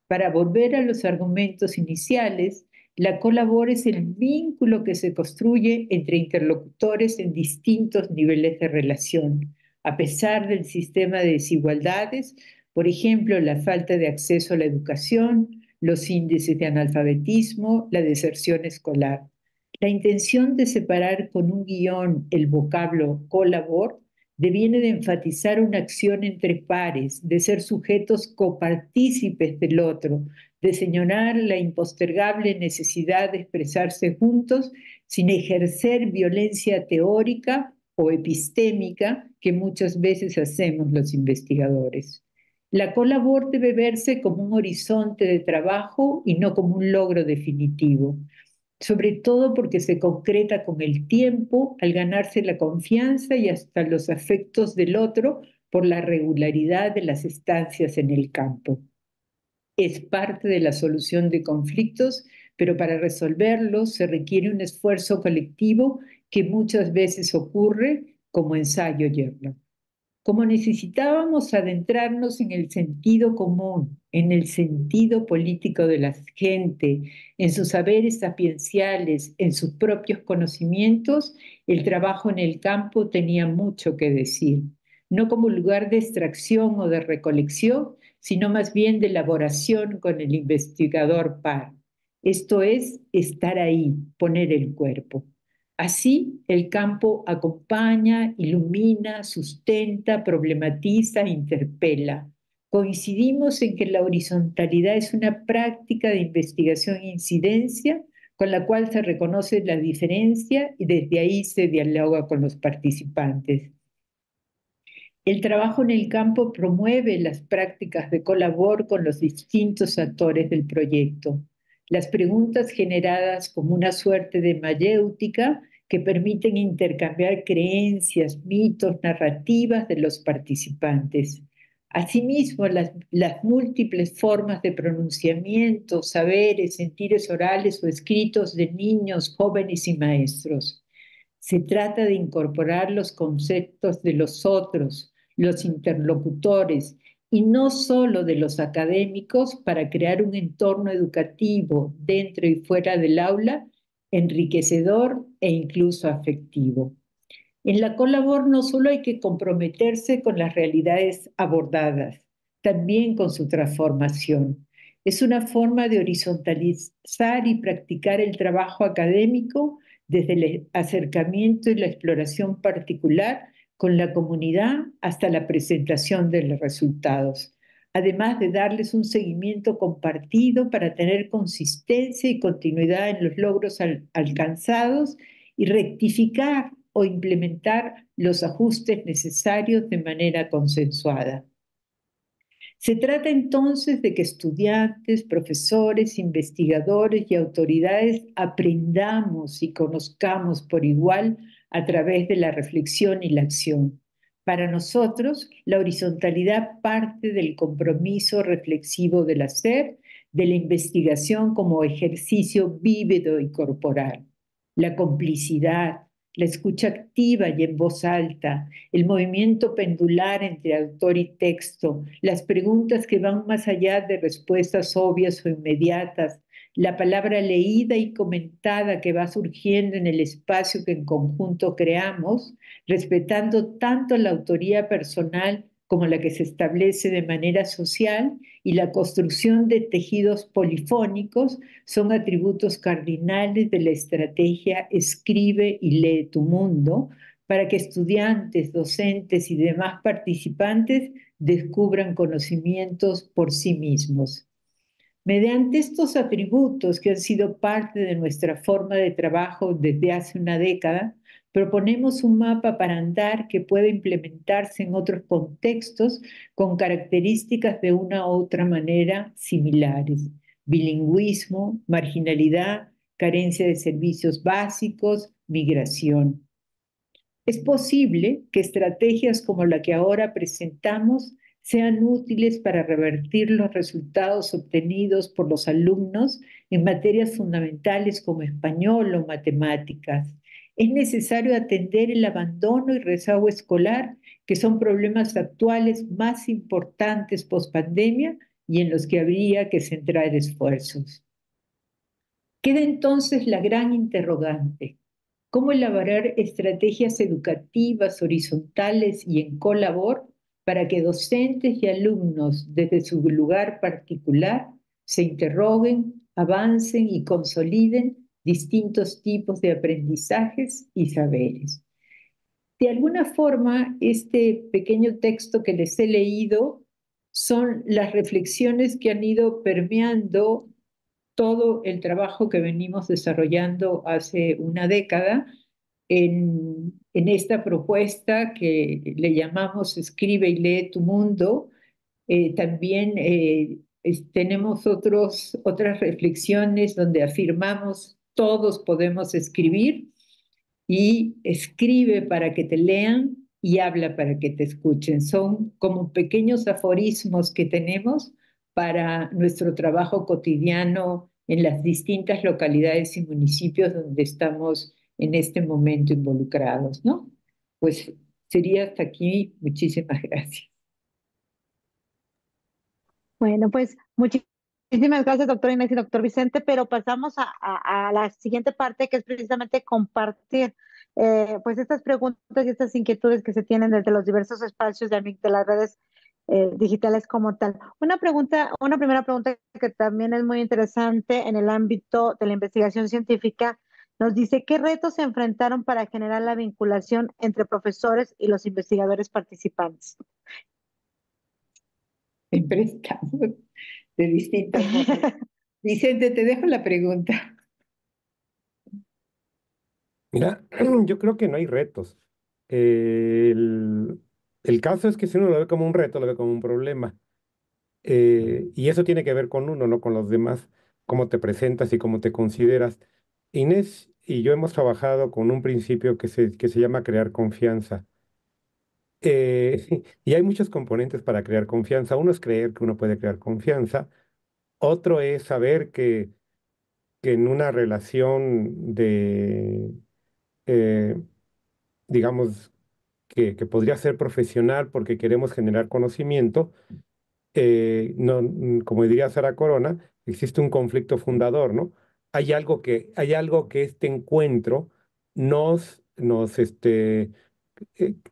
Para volver a los argumentos iniciales, la colabor es el vínculo que se construye entre interlocutores en distintos niveles de relación, a pesar del sistema de desigualdades, por ejemplo, la falta de acceso a la educación, los índices de analfabetismo, la deserción escolar. La intención de separar con un guión el vocablo colabor deviene de enfatizar una acción entre pares, de ser sujetos copartícipes del otro, de señalar la impostergable necesidad de expresarse juntos sin ejercer violencia teórica o epistémica que muchas veces hacemos los investigadores. La colabor debe verse como un horizonte de trabajo y no como un logro definitivo, sobre todo porque se concreta con el tiempo al ganarse la confianza y hasta los afectos del otro por la regularidad de las estancias en el campo. Es parte de la solución de conflictos, pero para resolverlos se requiere un esfuerzo colectivo que muchas veces ocurre como ensayo y error. Como necesitábamos adentrarnos en el sentido común, en el sentido político de la gente, en sus saberes sapienciales, en sus propios conocimientos, el trabajo en el campo tenía mucho que decir, no como lugar de extracción o de recolección, sino más bien de elaboración con el investigador par. Esto es estar ahí, poner el cuerpo. Así, el campo acompaña, ilumina, sustenta, problematiza, interpela. Coincidimos en que la horizontalidad es una práctica de investigación e incidencia con la cual se reconoce la diferencia y desde ahí se dialoga con los participantes. El trabajo en el campo promueve las prácticas de colabor con los distintos actores del proyecto. Las preguntas generadas como una suerte de mayéutica que permiten intercambiar creencias, mitos, narrativas de los participantes. Asimismo, las múltiples formas de pronunciamiento, saberes, sentires orales o escritos de niños, jóvenes y maestros. Se trata de incorporar los conceptos de los otros, los interlocutores, y no solo de los académicos para crear un entorno educativo dentro y fuera del aula enriquecedor e incluso afectivo. En la Colabor no solo hay que comprometerse con las realidades abordadas, también con su transformación. Es una forma de horizontalizar y practicar el trabajo académico desde el acercamiento y la exploración particular con la comunidad hasta la presentación de los resultados, además de darles un seguimiento compartido para tener consistencia y continuidad en los logros alcanzados y rectificar o implementar los ajustes necesarios de manera consensuada. Se trata entonces de que estudiantes, profesores, investigadores y autoridades aprendamos y conozcamos por igual a través de la reflexión y la acción. Para nosotros, la horizontalidad parte del compromiso reflexivo del hacer, de la investigación como ejercicio vívido y corporal, la complicidad, la escucha activa y en voz alta, el movimiento pendular entre autor y texto, las preguntas que van más allá de respuestas obvias o inmediatas, la palabra leída y comentada que va surgiendo en el espacio que en conjunto creamos, respetando tanto la autoría personal como la que se establece de manera social y la construcción de tejidos polifónicos son atributos cardinales de la estrategia Escribe y lee tu mundo, para que estudiantes, docentes y demás participantes descubran conocimientos por sí mismos. Mediante estos atributos que han sido parte de nuestra forma de trabajo desde hace una década, proponemos un mapa para andar que pueda implementarse en otros contextos con características de una u otra manera similares: bilingüismo, marginalidad, carencia de servicios básicos, migración. Es posible que estrategias como la que ahora presentamos sean útiles para revertir los resultados obtenidos por los alumnos en materias fundamentales como español o matemáticas. Es necesario atender el abandono y rezago escolar, que son problemas actuales más importantes post-pandemia y en los que habría que centrar esfuerzos. Queda entonces la gran interrogante: ¿cómo elaborar estrategias educativas horizontales y en colabor para que docentes y alumnos desde su lugar particular se interroguen, avancen y consoliden distintos tipos de aprendizajes y saberes? De alguna forma, este pequeño texto que les he leído son las reflexiones que han ido permeando todo el trabajo que venimos desarrollando hace una década en esta propuesta que le llamamos Escribe y lee tu mundo. También tenemos otras reflexiones donde afirmamos todos podemos escribir, y escribe para que te lean y habla para que te escuchen. Son como pequeños aforismos que tenemos para nuestro trabajo cotidiano en las distintas localidades y municipios donde estamos en este momento involucrados, ¿no? Pues sería hasta aquí. Muchísimas gracias. Bueno, pues muchísimas gracias, doctor Inés y doctor Vicente, pero pasamos a la siguiente parte, que es precisamente compartir pues estas preguntas y estas inquietudes que se tienen desde los diversos espacios de las redes digitales como tal. Una primera pregunta que también es muy interesante en el ámbito de la investigación científica, nos dice: ¿qué retos se enfrentaron para generar la vinculación entre profesores y los investigadores participantes? Siempre estamos de distintas formas. Vicente, te dejo la pregunta. Mira, yo creo que no hay retos. El, el caso es que si uno lo ve como un reto, lo ve como un problema. Y eso tiene que ver con uno, no con los demás, cómo te presentas y cómo te consideras. Inés y yo hemos trabajado con un principio que se llama crear confianza. Y hay muchos componentes para crear confianza. Uno es creer que uno puede crear confianza. Otro es saber que en una relación eh, digamos, que podría ser profesional porque queremos generar conocimiento, no, como diría Sara Corona, existe un conflicto fundador, ¿no? Hay algo que este encuentro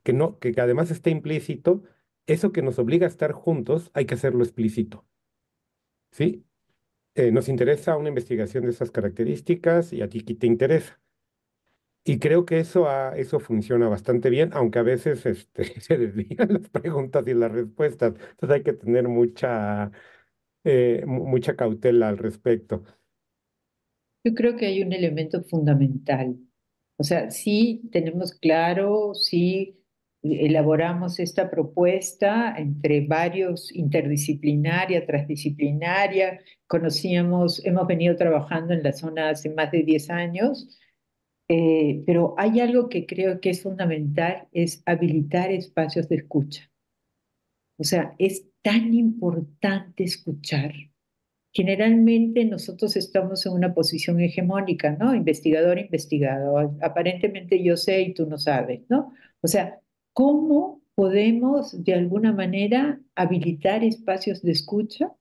que no, que además esté implícito, eso que nos obliga a estar juntos, hay que hacerlo explícito, ¿sí? Nos interesa una investigación de esas características y a ti te interesa. Y creo que eso funciona bastante bien, aunque a veces se desvían las preguntas y las respuestas. Entonces hay que tener mucha cautela al respecto. Yo creo que hay un elemento fundamental. O sea, sí tenemos claro, sí elaboramos esta propuesta entre varios, interdisciplinaria, transdisciplinaria. Hemos venido trabajando en la zona hace más de 10 años, pero hay algo que creo que es fundamental, es habilitar espacios de escucha. O sea, es tan importante escuchar. Generalmente nosotros estamos en una posición hegemónica, ¿no? Investigador, investigado. Aparentemente yo sé y tú no sabes, ¿no? O sea, ¿cómo podemos de alguna manera habilitar espacios de escucha?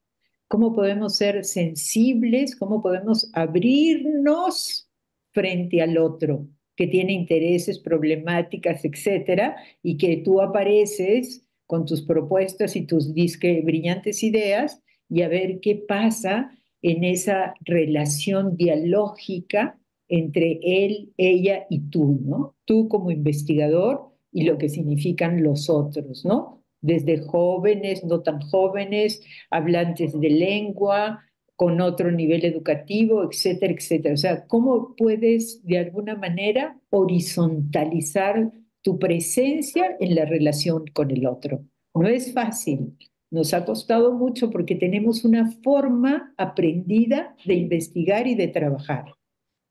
¿Cómo podemos ser sensibles? ¿Cómo podemos abrirnos frente al otro que tiene intereses, problemáticas, etcétera, y que tú apareces con tus propuestas y tus disque brillantes ideas y a ver qué pasa en esa relación dialógica entre él, ella y tú, ¿no? Tú como investigador y lo que significan los otros, ¿no? Desde jóvenes, no tan jóvenes, hablantes de lengua, con otro nivel educativo, etcétera, etcétera. O sea, ¿cómo puedes de alguna manera horizontalizar tu presencia en la relación con el otro? No es fácil, nos ha costado mucho porque tenemos una forma aprendida de investigar y de trabajar.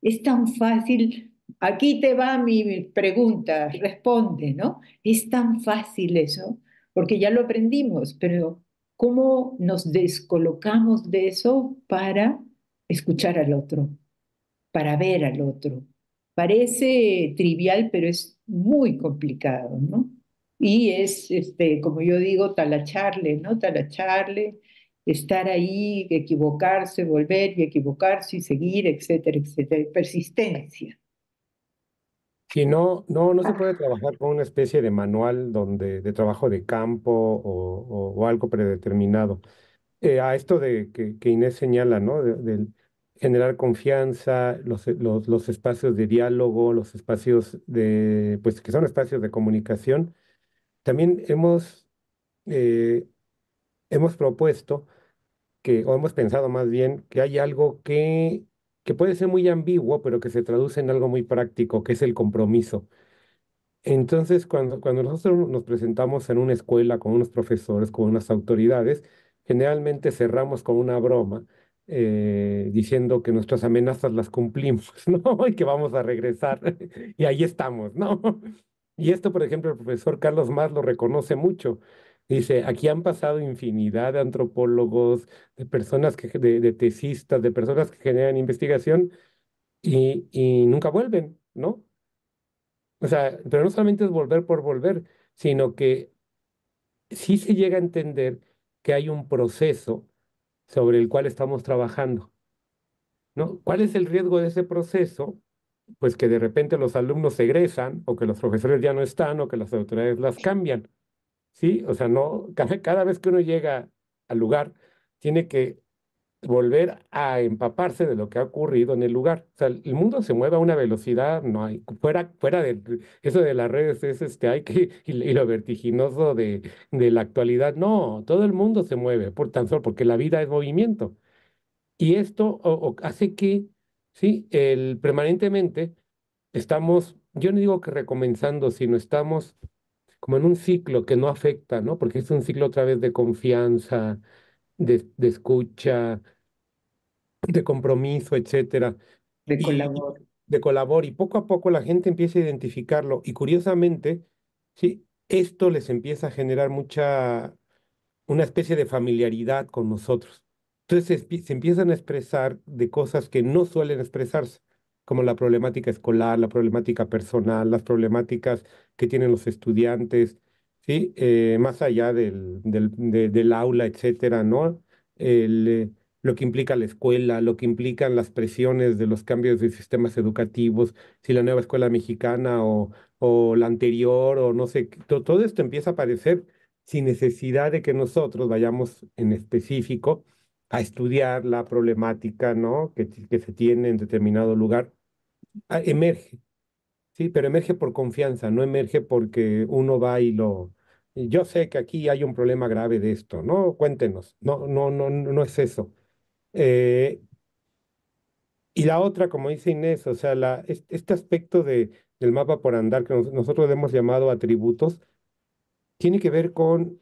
Es tan fácil, aquí te va mi pregunta, responde, ¿no? Es tan fácil eso, porque ya lo aprendimos, pero ¿cómo nos descolocamos de eso para escuchar al otro, para ver al otro? Parece trivial, pero es muy complicado, ¿no? Y es, como yo digo, talacharle, ¿no? Talacharle, estar ahí, equivocarse, volver y equivocarse y seguir, etcétera, etcétera. Persistencia. Si no, no se puede trabajar con una especie de manual de trabajo de campo o algo predeterminado. A esto que Inés señala, ¿no? Del generar confianza, los espacios de diálogo, los espacios pues que son espacios de comunicación. También eh, hemos propuesto o hemos pensado más bien que hay algo que puede ser muy ambiguo, pero que se traduce en algo muy práctico, que es el compromiso. Entonces, cuando nosotros nos presentamos en una escuela con unos profesores, con unas autoridades, generalmente cerramos con una broma diciendo que nuestras amenazas las cumplimos, ¿no? Y que vamos a regresar. Y ahí estamos, ¿no? Y esto, por ejemplo, el profesor Carlos Más lo reconoce mucho. Dice, aquí han pasado infinidad de antropólogos, de personas de tesistas, de personas que generan investigación y nunca vuelven, ¿no? O sea, pero no solamente es volver por volver, sino que sí se llega a entender que hay un proceso sobre el cual estamos trabajando, ¿no? ¿Cuál es el riesgo de ese proceso? Pues que de repente los alumnos se egresan o que los profesores ya no están o que las autoridades las cambian, ¿sí? O sea, no, cada vez que uno llega al lugar, tiene que volver a empaparse de lo que ha ocurrido en el lugar. O sea, el mundo se mueve a una velocidad, no hay, fuera de eso de las redes, hay que, y lo vertiginoso de la actualidad, no, todo el mundo se mueve, por tan solo porque la vida es movimiento. Y esto hace que, sí, permanentemente estamos, yo no digo que recomenzando, sino estamos como en un ciclo que no afecta, ¿no? Porque es un ciclo otra vez de confianza, de escucha, de compromiso, etcétera, De y colaborar. de colabor, y poco a poco la gente empieza a identificarlo. Y curiosamente, sí, esto les empieza a generar una especie de familiaridad con nosotros. Entonces se empiezan a expresar de cosas que no suelen expresarse, como la problemática escolar, la problemática personal, las problemáticas que tienen los estudiantes, ¿sí? Más allá del aula, etcétera, ¿no? El, eh, lo que implica la escuela, lo que implican las presiones de los cambios de sistemas educativos, si la nueva escuela mexicana o la anterior, o no sé, todo esto empieza a aparecer sin necesidad de que nosotros vayamos en específico a estudiar la problemática, ¿no? Que se tiene en determinado lugar. Emerge, sí, pero emerge por confianza, no emerge porque uno va y yo sé que aquí hay un problema grave de esto, ¿no? Cuéntenos. No, no, no, no es eso. Eh, y la otra, como dice Inés, o sea, este aspecto del mapa por andar que nosotros hemos llamado atributos, tiene que ver con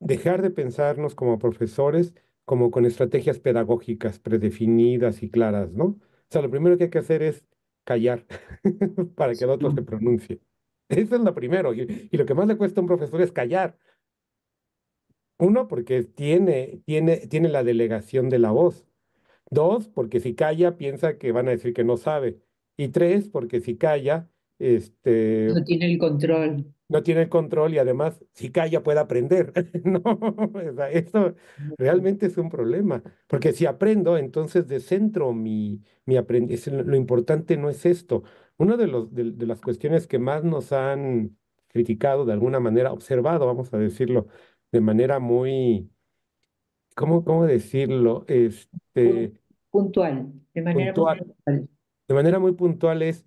dejar de pensarnos como profesores, como con estrategias pedagógicas predefinidas y claras, ¿no? O sea, lo primero que hay que hacer es callar para que el otro se pronuncie. Eso es lo primero. Y lo que más le cuesta a un profesor es callar. Uno, porque tiene la delegación de la voz. Dos, porque si calla, piensa que van a decir que no sabe. Y tres, porque si calla, este, No tiene el control. no tiene el control y además, si calla, puede aprender. No, o sea, esto realmente es un problema, porque si aprendo, entonces descentro mi aprendizaje. Lo importante no es esto. Una de las cuestiones que más nos han criticado, de alguna manera, observado, vamos a decirlo, de manera muy, ¿cómo decirlo? Pun- Puntual, de manera muy Puntual, puntual. de manera muy puntual es,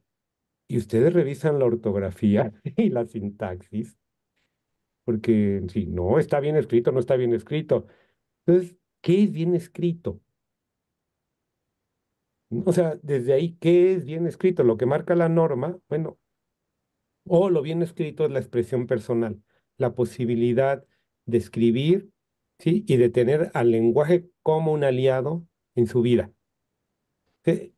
¿y ustedes revisan la ortografía y la sintaxis? Porque si no está bien escrito, no está bien escrito. Entonces, ¿qué es bien escrito? O sea, desde ahí, ¿qué es bien escrito? Lo que marca la norma, bueno, o lo bien escrito es la expresión personal, la posibilidad de escribir, ¿sí? Y de tener al lenguaje como un aliado en su vida.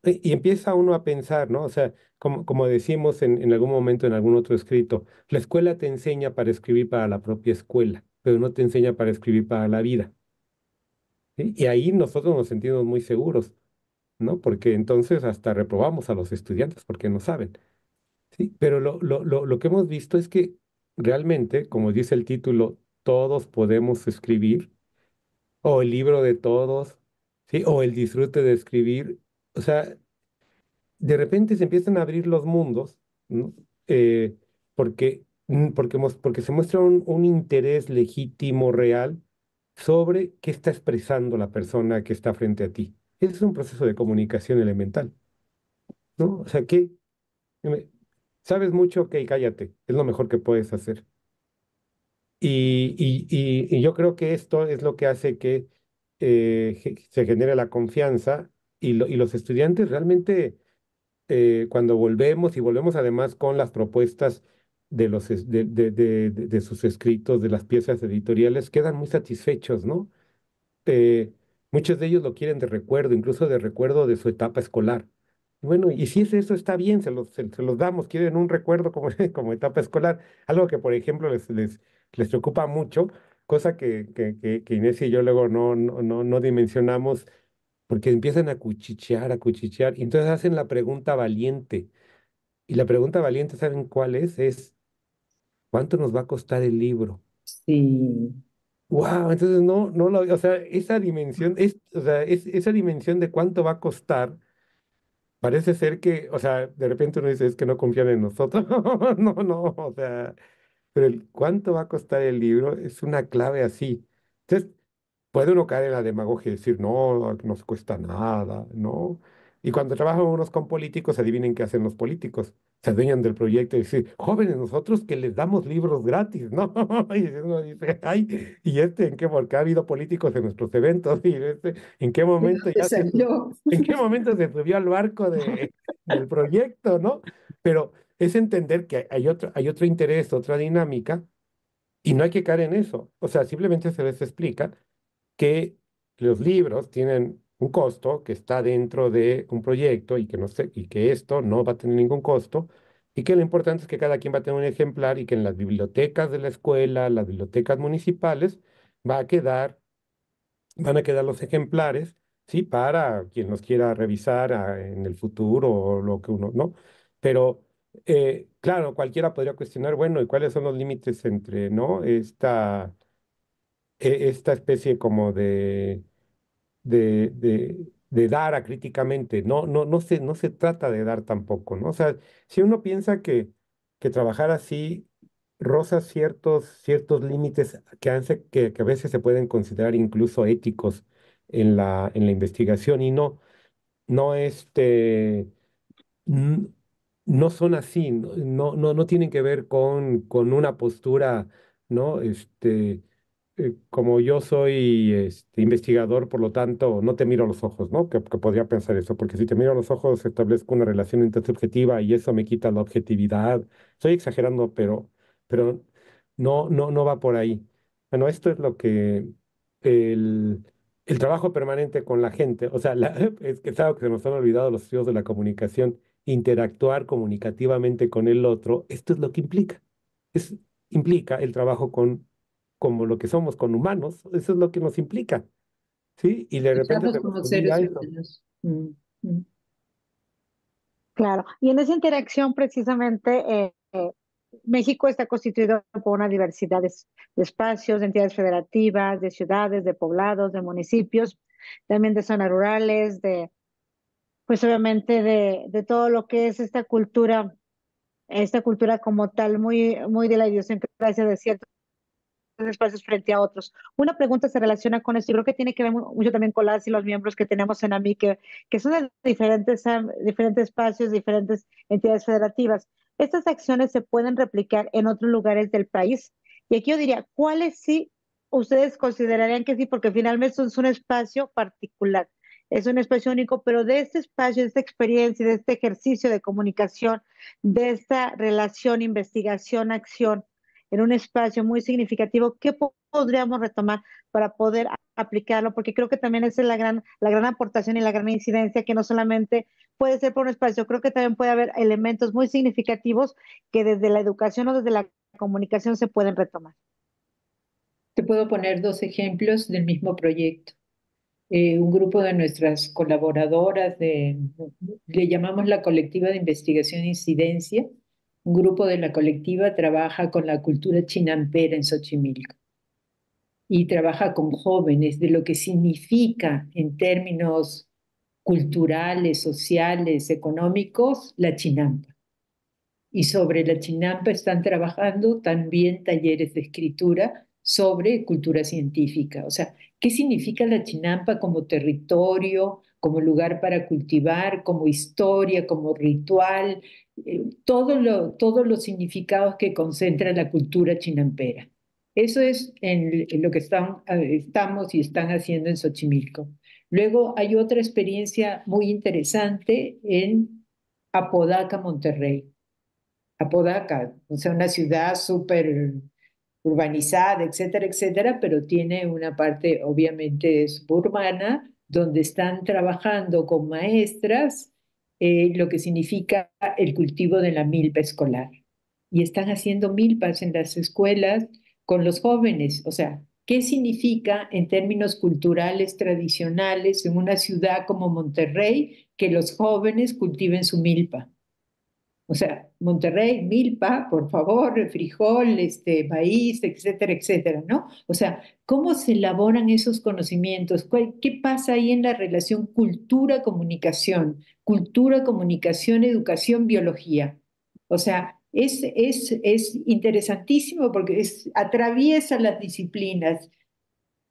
Y empieza uno a pensar, ¿no? O sea, como decimos en algún momento en algún otro escrito, la escuela te enseña para escribir para la propia escuela, pero no te enseña para escribir para la vida. ¿Sí? Y ahí nosotros nos sentimos muy seguros, ¿no? Porque entonces hasta reprobamos a los estudiantes porque no saben, ¿sí? Pero lo que hemos visto es que realmente, como dice el título, todos podemos escribir, o el libro de todos, ¿sí? O el disfrute de escribir. O sea, de repente se empiezan a abrir los mundos, ¿no? Porque se muestra un interés legítimo, real, sobre qué está expresando la persona que está frente a ti. Ese es un proceso de comunicación elemental, ¿no? O sea, me- sabes mucho, ok, cállate, es lo mejor que puedes hacer. Y yo creo que esto es lo que hace que se genere la confianza y los estudiantes realmente cuando volvemos y volvemos además con las propuestas de sus escritos, de las piezas editoriales, quedan muy satisfechos, ¿no? Eh, Muchos de ellos lo quieren de recuerdo, incluso de recuerdo de su etapa escolar. Bueno, y si es eso, está bien, se los damos, quieren un recuerdo como, como etapa escolar, algo que, por ejemplo, les preocupa mucho, cosa que Inés y yo luego no dimensionamos, porque empiezan a cuchichear, y entonces hacen la pregunta valiente. Y la pregunta valiente, ¿saben cuál es? Es, ¿cuánto nos va a costar el libro? Sí. Wow, entonces o sea, esa dimensión, o sea, esa dimensión de cuánto va a costar, parece ser que, o sea, de repente uno dice, es que no confían en nosotros. No, o sea, pero el cuánto va a costar el libro es una clave así. Entonces, puede uno caer en la demagogia y decir, no, no se cuesta nada, ¿no? Y cuando trabajan unos con políticos, adivinen qué hacen los políticos. Se adueñan del proyecto y dicen, jóvenes, nosotros que les damos libros gratis, ¿no? Y uno dice, ay, ¿y en qué? Porque ha habido políticos en nuestros eventos, y ¿en qué ¿De momento dónde ya salió? en qué momento se subió al barco del proyecto, ¿no? Pero es entender que hay otro interés, otra dinámica, y no hay que caer en eso. O sea, simplemente se les explica que los libros tienen un costo que está dentro de un proyecto y que no sé, y que esto no va a tener ningún costo, y que lo importante es que cada quien va a tener un ejemplar y que en las bibliotecas de la escuela, las bibliotecas municipales, va a quedar, van a quedar los ejemplares, ¿sí? Para quien los quiera revisar en el futuro o lo que uno, ¿no? Pero, claro, cualquiera podría cuestionar, bueno, ¿y cuáles son los límites entre, ¿no? Esta especie como de dar acríticamente. No se trata de dar tampoco, ¿no? O sea, si uno piensa que trabajar así roza ciertos límites que a veces se pueden considerar incluso éticos en la investigación y no n- no son así, no tienen que ver con una postura, ¿no? Como yo soy investigador, por lo tanto, no te miro a los ojos, ¿no? Que podría pensar eso, porque si te miro a los ojos establezco una relación intersubjetiva y eso me quita la objetividad. Estoy exagerando, pero no va por ahí. Bueno, esto es lo que el, el trabajo permanente con la gente, o sea, es que es algo que se nos han olvidado los estudios de la comunicación, interactuar comunicativamente con el otro, esto es lo que implica. Es, implica el trabajo como lo que somos, con humanos, eso es lo que nos implica, ¿sí? Y de repente Estamos se nos como olvida seres eso. humanos. Mm. Claro, y en esa interacción precisamente México está constituido por una diversidad de espacios, de entidades federativas, de ciudades, de poblados, de municipios, también de zonas rurales, pues obviamente de todo lo que es esta cultura como tal, muy de la idiosincrasia de ciertos espacios frente a otros. Una pregunta se relaciona con esto y creo que tiene que ver mucho también con las y los miembros que tenemos en AMI, que son de diferentes espacios, diferentes entidades federativas. Estas acciones se pueden replicar en otros lugares del país. Y aquí yo diría, ¿cuáles sí ustedes considerarían que sí? Porque finalmente es un espacio particular, es un espacio único, pero de este espacio, de esta experiencia, de este ejercicio de comunicación, de esta relación, investigación, acción, en un espacio muy significativo, ¿qué podríamos retomar para poder aplicarlo? Porque creo que también esa es la gran aportación y la gran incidencia que no solamente puede ser por un espacio, creo que también puede haber elementos muy significativos que desde la educación o desde la comunicación se pueden retomar. Te puedo poner dos ejemplos del mismo proyecto. Un grupo de nuestras colaboradoras, le llamamos la colectiva de investigación e incidencia. Un grupo de la colectiva trabaja con la cultura chinampera en Xochimilco y trabaja con jóvenes de lo que significa en términos culturales, sociales, económicos, la chinampa. Y sobre la chinampa están trabajando también talleres de escritura sobre cultura científica. O sea, ¿qué significa la chinampa como territorio, como lugar para cultivar, como historia, como ritual? Todos los significados que concentra la cultura chinampera. Eso es en lo que estamos y están haciendo en Xochimilco. Luego hay otra experiencia muy interesante en Apodaca, Monterrey. Apodaca, o sea, una ciudad súper urbanizada, etcétera, etcétera, pero tiene una parte obviamente suburbana donde están trabajando con maestras lo que significa el cultivo de la milpa escolar. Y están haciendo milpas en las escuelas con los jóvenes, o sea, ¿qué significa en términos culturales tradicionales en una ciudad como Monterrey que los jóvenes cultiven su milpa? O sea, Monterrey, milpa, por favor, frijol, maíz, etcétera, etcétera, ¿no? O sea, ¿cómo se elaboran esos conocimientos? ¿Qué pasa ahí en la relación cultura, comunicación, educación, biología? O sea, es interesantísimo porque atraviesa las disciplinas.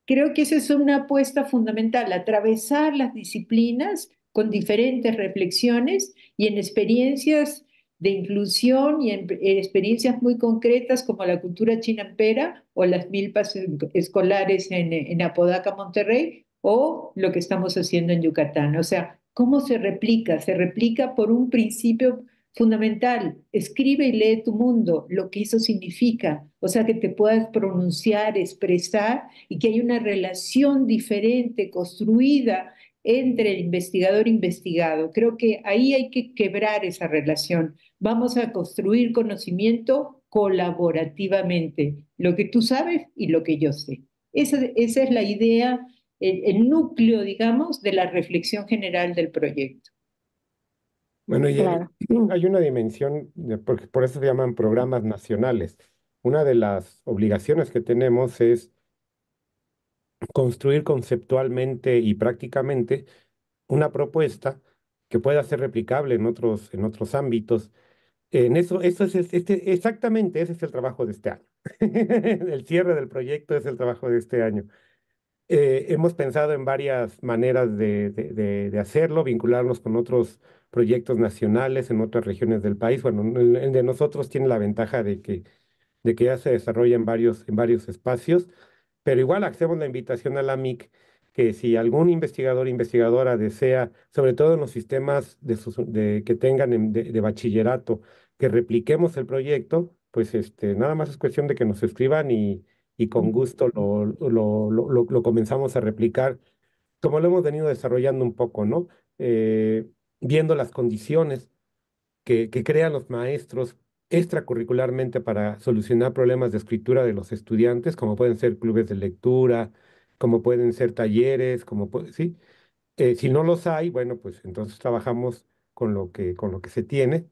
Creo que esa es una apuesta fundamental, atravesar las disciplinas con diferentes reflexiones y en experiencias de inclusión y en experiencias muy concretas como la cultura chinampera o las milpas escolares en Apodaca, Monterrey, o lo que estamos haciendo en Yucatán. O sea, ¿cómo se replica? Se replica por un principio fundamental. Escribe y lee tu mundo, lo que eso significa. O sea, que te puedas pronunciar, expresar y que hay una relación diferente construida entre el investigador e investigado. Creo que ahí hay que quebrar esa relación. Vamos a construir conocimiento colaborativamente, lo que tú sabes y lo que yo sé. Esa es la idea, el núcleo, digamos, de la reflexión general del proyecto. Bueno, y Claro, hay una dimensión, porque por eso se llaman programas nacionales. Una de las obligaciones que tenemos es construir conceptualmente y prácticamente una propuesta que pueda ser replicable en otros ámbitos. En eso es exactamente ese es el trabajo de este año. El cierre del proyecto es el trabajo de este año. Hemos pensado en varias maneras de hacerlo, vincularnos con otros proyectos nacionales en otras regiones del país. Bueno, el de nosotros tiene la ventaja de que ya se desarrolla en varios espacios, pero igual hacemos la invitación a la MIC que si algún investigador o investigadora desea, sobre todo en los sistemas que tengan de bachillerato, que repliquemos el proyecto, pues nada más es cuestión de que nos escriban y con gusto lo comenzamos a replicar, como lo hemos venido desarrollando un poco, ¿no? Viendo las condiciones que crean los maestros extracurricularmente para solucionar problemas de escritura de los estudiantes, como pueden ser clubes de lectura, como pueden ser talleres, ¿sí? Si no los hay, bueno, pues entonces trabajamos con lo que se tiene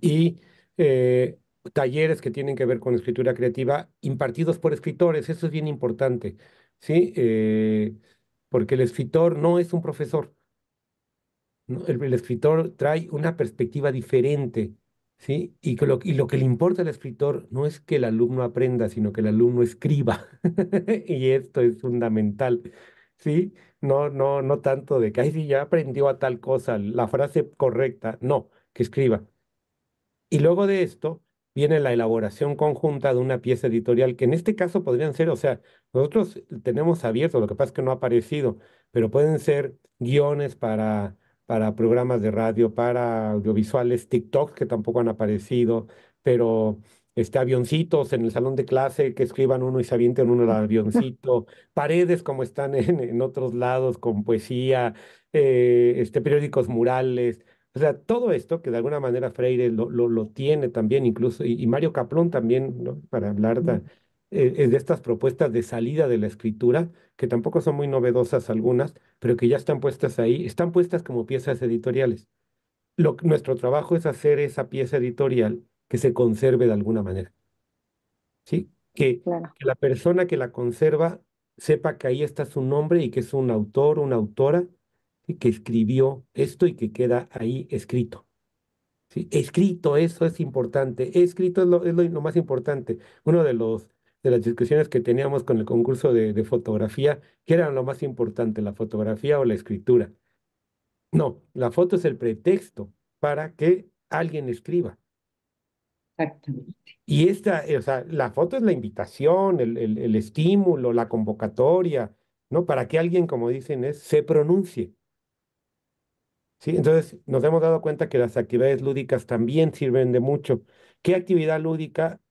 y eh, talleres que tienen que ver con escritura creativa impartidos por escritores, eso es bien importante, ¿sí? Porque el escritor no es un profesor, ¿no? El escritor trae una perspectiva diferente, ¿sí? Y lo que le importa al escritor no es que el alumno aprenda, sino que el alumno escriba. Y esto es fundamental, ¿sí? No tanto de que, ay, sí, ya aprendió a tal cosa, la frase correcta, no, que escriba. Y luego de esto viene la elaboración conjunta de una pieza editorial, que en este caso podrían ser, o sea, nosotros tenemos abierto, lo que pasa es que no ha aparecido, pero pueden ser guiones para programas de radio, para audiovisuales, TikToks que tampoco han aparecido, pero avioncitos en el salón de clase que escriban uno y se avienten uno al avioncito, paredes como están en otros lados con poesía, periódicos murales. O sea, todo esto que de alguna manera Freire lo tiene también, incluso, y Mario Caplón también, ¿no? Para hablar de estas propuestas de salida de la escritura, que tampoco son muy novedosas algunas, pero que ya están puestas ahí, están puestas como piezas editoriales. Nuestro trabajo es hacer esa pieza editorial que se conserve de alguna manera, ¿sí? claro. Que la persona que la conserva sepa que ahí está su nombre y que es un autor, una autora, y que escribió esto y que queda ahí escrito. ¿Sí? Escrito, eso es importante. Escrito es lo más importante. Uno de las discusiones que teníamos con el concurso de fotografía, ¿qué era lo más importante, la fotografía o la escritura? No, la foto es el pretexto para que alguien escriba. Exactamente. Y o sea, la foto es la invitación, el estímulo, la convocatoria, ¿no? Para que alguien, como dicen, se pronuncie. ¿Sí? Entonces, nos hemos dado cuenta que las actividades lúdicas también sirven de mucho. ¿Qué actividad lúdica?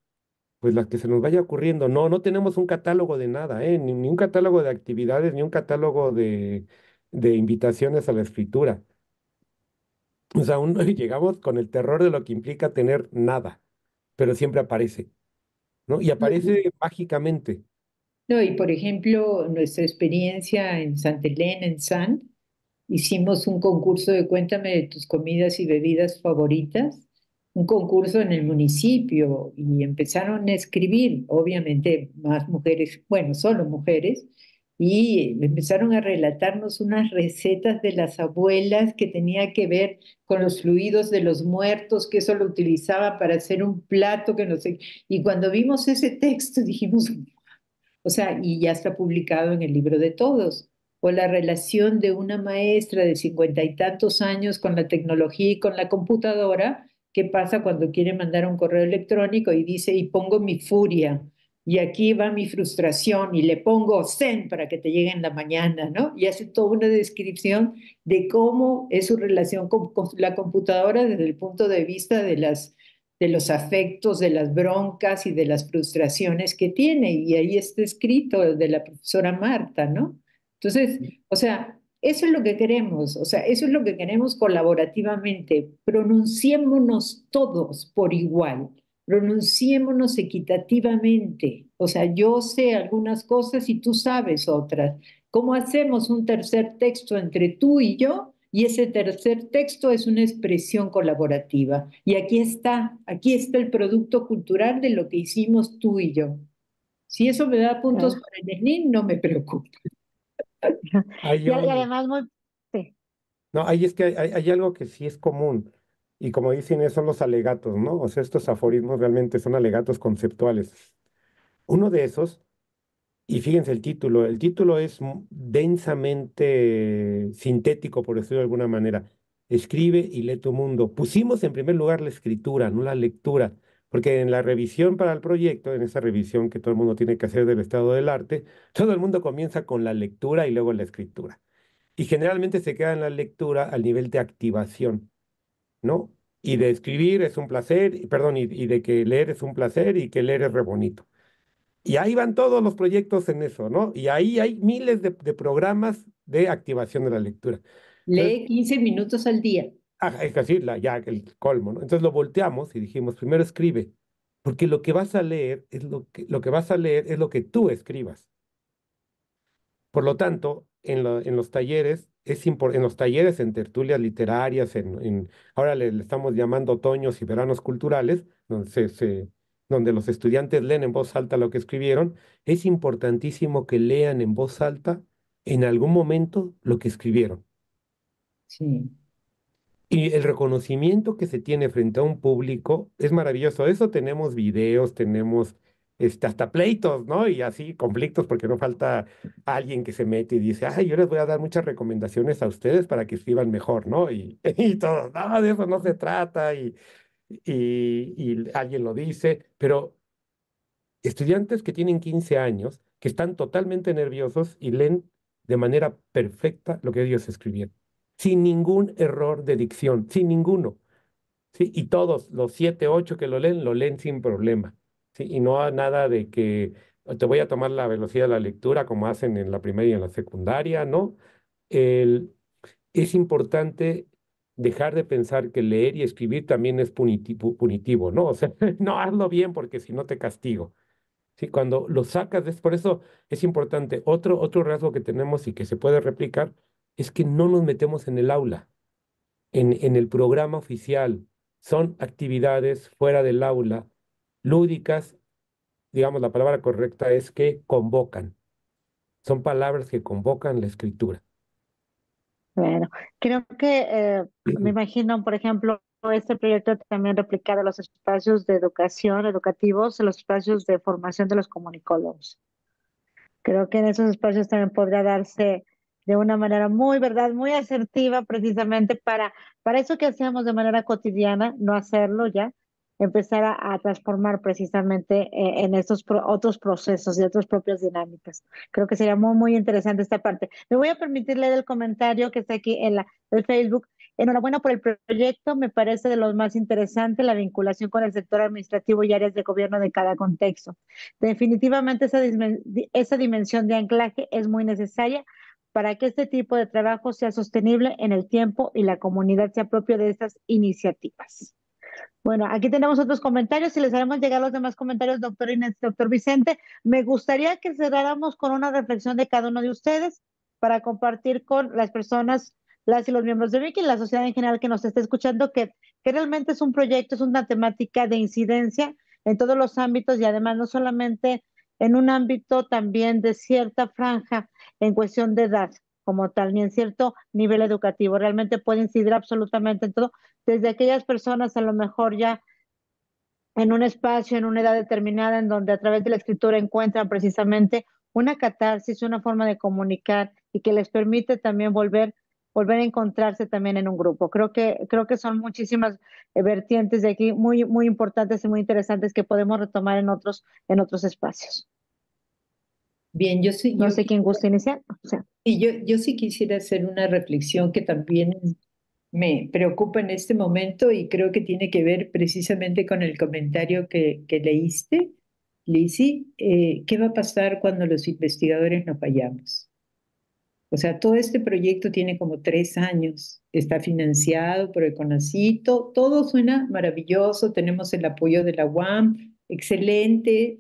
Pues las que se nos vaya ocurriendo. No tenemos un catálogo de nada, ¿eh? Ni un catálogo de actividades, ni un catálogo de invitaciones a la escritura. O sea, llegamos con el terror de lo que implica tener nada, pero siempre aparece, ¿no? Y aparece mágicamente. No, y por ejemplo, nuestra experiencia en Santa Elena, en San, hicimos un concurso de Cuéntame de tus comidas y bebidas favoritas, un concurso en el municipio y empezaron a escribir, obviamente más mujeres, bueno, solo mujeres, y empezaron a relatarnos unas recetas de las abuelas que tenía que ver con los fluidos de los muertos, que eso lo utilizaba para hacer un plato que no sé. Y cuando vimos ese texto dijimos, o sea, y ya está publicado en el libro de todos. O la relación de una maestra de 50 y tantos años con la tecnología y con la computadora, qué pasa cuando quiere mandar un correo electrónico y dice, y pongo mi furia, y aquí va mi frustración, y le pongo send para que te llegue en la mañana, ¿no? Y hace toda una descripción de cómo es su relación con la computadora desde el punto de vista de los afectos, de las broncas y de las frustraciones que tiene. Y ahí está escrito de la profesora Marta, ¿no? Entonces, o sea, Eso es lo que queremos, o sea, eso es lo que queremos colaborativamente. Pronunciémonos todos por igual, pronunciémonos equitativamente. O sea, yo sé algunas cosas y tú sabes otras. ¿Cómo hacemos un tercer texto entre tú y yo? Y ese tercer texto es una expresión colaborativa. Y aquí está el producto cultural de lo que hicimos tú y yo. Si eso me da puntos Claro. para el SNI, no me preocupa. Hay Y un, además muy, sí, no, ahí es que hay algo que sí es común, y como dicen, son los alegatos, ¿no? O sea, estos aforismos realmente son alegatos conceptuales. Uno de esos, y fíjense el título es densamente sintético, por decirlo de alguna manera. Escribe y lee tu mundo. Pusimos en primer lugar la escritura, no la lectura, porque en la revisión para el proyecto, en esa revisión que todo el mundo tiene que hacer del estado del arte, todo el mundo comienza con la lectura y luego la escritura. Y generalmente se queda en la lectura al nivel de activación, ¿no? Y de escribir es un placer, perdón, y de que leer es un placer y que leer es re bonito. Y ahí van todos los proyectos en eso, ¿no? Y ahí hay miles de programas de activación de la lectura. Entonces, Lee 15 minutos al día. es así, ya el colmo, ¿no? Entonces lo volteamos y dijimos, primero escribe, porque lo que vas a leer es lo que vas a leer es lo que tú escribas. Por lo tanto, en los talleres, en los talleres, en tertulias literarias, ahora le estamos llamando otoños y veranos culturales, donde los estudiantes leen en voz alta lo que escribieron, es importantísimo que lean en voz alta en algún momento lo que escribieron. Sí. Y el reconocimiento que se tiene frente a un público es maravilloso. Eso tenemos videos, tenemos hasta pleitos, ¿no? Y así conflictos, porque no falta alguien que se mete y dice, ay, yo les voy a dar muchas recomendaciones a ustedes para que escriban mejor, ¿no? Y todo, no, de eso no se trata, y alguien lo dice, pero estudiantes que tienen 15 años, que están totalmente nerviosos y leen de manera perfecta lo que ellos escribieron, sin ningún error de dicción, sin ninguno. ¿Sí? Y todos, los 7, 8 que lo leen sin problema. ¿Sí? Y no hay nada de que te voy a tomar la velocidad de la lectura como hacen en la primaria y en la secundaria, ¿no? El, es importante dejar de pensar que leer y escribir también es punitivo, ¿no? O sea, no hazlo bien porque si no te castigo. Sí, cuando lo sacas, por eso es importante. Otro rasgo que tenemos y que se puede replicar es que no nos metemos en el aula, en el programa oficial. Son actividades fuera del aula, lúdicas, digamos, la palabra correcta es que convocan. Son palabras que convocan la escritura. bueno, creo que me imagino, por ejemplo, este proyecto también replicado en los espacios de educación, educativos, en los espacios de formación de los comunicólogos. Creo que en esos espacios también podría darse de una manera muy, ¿verdad? Muy asertiva precisamente para eso que hacemos de manera cotidiana, no hacerlo ya, empezar a transformar precisamente en estos otros procesos y otras propias dinámicas. Creo que sería muy, muy interesante esta parte. Me voy a permitir leer el comentario que está aquí en el Facebook. Enhorabuena por el proyecto, me parece de los más interesantes la vinculación con el sector administrativo y áreas de gobierno de cada contexto. Definitivamente esa dimensión de anclaje es muy necesaria para que este tipo de trabajo sea sostenible en el tiempo y la comunidad se apropie de estas iniciativas. Bueno, aquí tenemos otros comentarios y les haremos llegar los demás comentarios, doctor Inés, doctor Vicente. Me gustaría que cerráramos con una reflexión de cada uno de ustedes para compartir con las personas, las y los miembros de Vicky y la sociedad en general que nos esté escuchando, que realmente es un proyecto, es una temática de incidencia en todos los ámbitos y además no solamente en un ámbito también de cierta franja en cuestión de edad como tal, ni en cierto nivel educativo. Realmente puede incidir absolutamente en todo desde aquellas personas a lo mejor ya en un espacio, en una edad determinada, en donde a través de la escritura encuentran precisamente una catarsis, una forma de comunicar y que les permite también volver a encontrarse también en un grupo. Creo que son muchísimas vertientes de aquí muy, muy importantes y muy interesantes que podemos retomar en otros espacios. Bien, No sé quién gusta iniciar. O sea, yo sí quisiera hacer una reflexión que también me preocupa en este momento y creo que tiene que ver precisamente con el comentario que leíste, Lizzy. ¿Qué va a pasar cuando los investigadores nos vayamos? O sea, todo este proyecto tiene como 3 años, está financiado por el CONACYT, todo suena maravilloso, tenemos el apoyo de la UAM, excelente,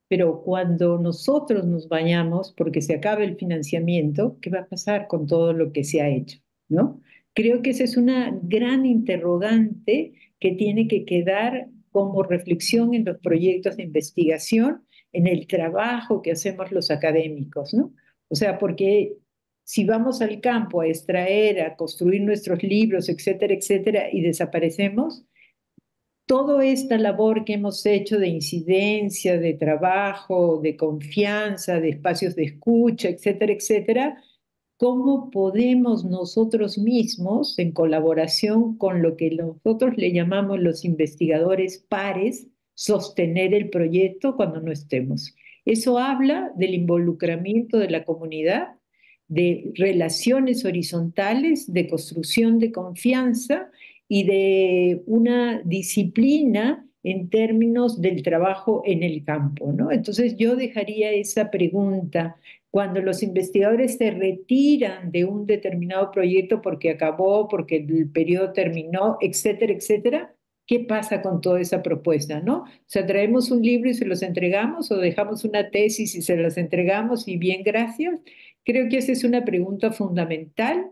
pero cuando nosotros nos vayamos, porque se acabe el financiamiento, ¿qué va a pasar con todo lo que se ha hecho? ¿No? Creo que esa es una gran interrogante que tiene que quedar como reflexión en los proyectos de investigación, en el trabajo que hacemos los académicos, ¿no? O sea, porque si vamos al campo a extraer, a construir nuestros libros, etcétera, etcétera, y desaparecemos, toda esta labor que hemos hecho de incidencia, de trabajo, de confianza, de espacios de escucha, etcétera, etcétera, ¿cómo podemos nosotros mismos, en colaboración con lo que nosotros le llamamos los investigadores pares, sostener el proyecto cuando no estemos? Eso habla del involucramiento de la comunidad, de relaciones horizontales, de construcción de confianza y de una disciplina en términos del trabajo en el campo, ¿no? Entonces yo dejaría esa pregunta. Cuando los investigadores se retiran de un determinado proyecto porque acabó, porque el periodo terminó, etcétera, etcétera, ¿qué pasa con toda esa propuesta, no? O sea, traemos un libro y se los entregamos o dejamos una tesis y se las entregamos y bien, gracias. Creo que esa es una pregunta fundamental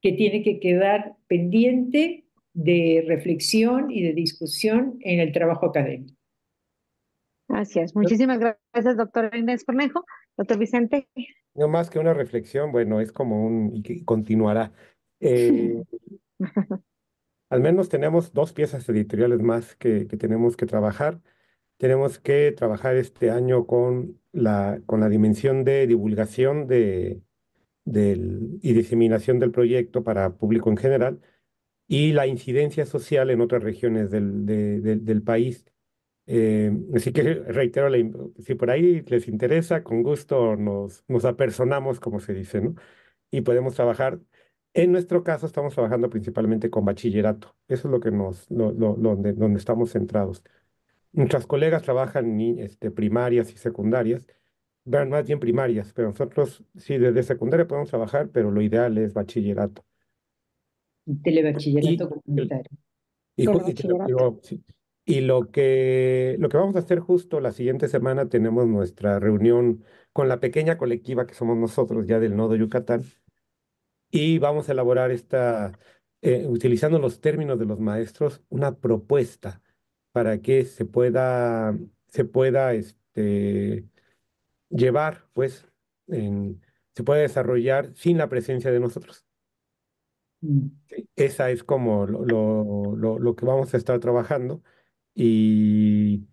que tiene que quedar pendiente de reflexión y de discusión en el trabajo académico. Así es. Muchísimas gracias, doctor Inés Cornejo. Doctor Vicente. No más que una reflexión, bueno, es como y que continuará. Eh, Al menos tenemos dos piezas editoriales más que tenemos que trabajar. Tenemos que trabajar este año con la dimensión de divulgación y diseminación del proyecto para público en general y la incidencia social en otras regiones del país. Así que reitero, si por ahí les interesa, con gusto nos apersonamos, como se dice, ¿no? Y podemos trabajar. En nuestro caso, estamos trabajando principalmente con bachillerato. Eso es lo que donde estamos centrados. Nuestras colegas trabajan primarias y secundarias, bueno, más bien primarias, pero nosotros sí, desde secundaria podemos trabajar, pero lo ideal es bachillerato. Telebachillerato Y, comunitario. y te digo, sí. Y lo que vamos a hacer justo la siguiente semana, tenemos nuestra reunión con la pequeña colectiva que somos nosotros ya del Nodo Yucatán, y vamos a elaborar utilizando los términos de los maestros, una propuesta para que se pueda llevar, pues, se pueda desarrollar sin la presencia de nosotros. Mm. ¿Sí? Esa es como lo que vamos a estar trabajando y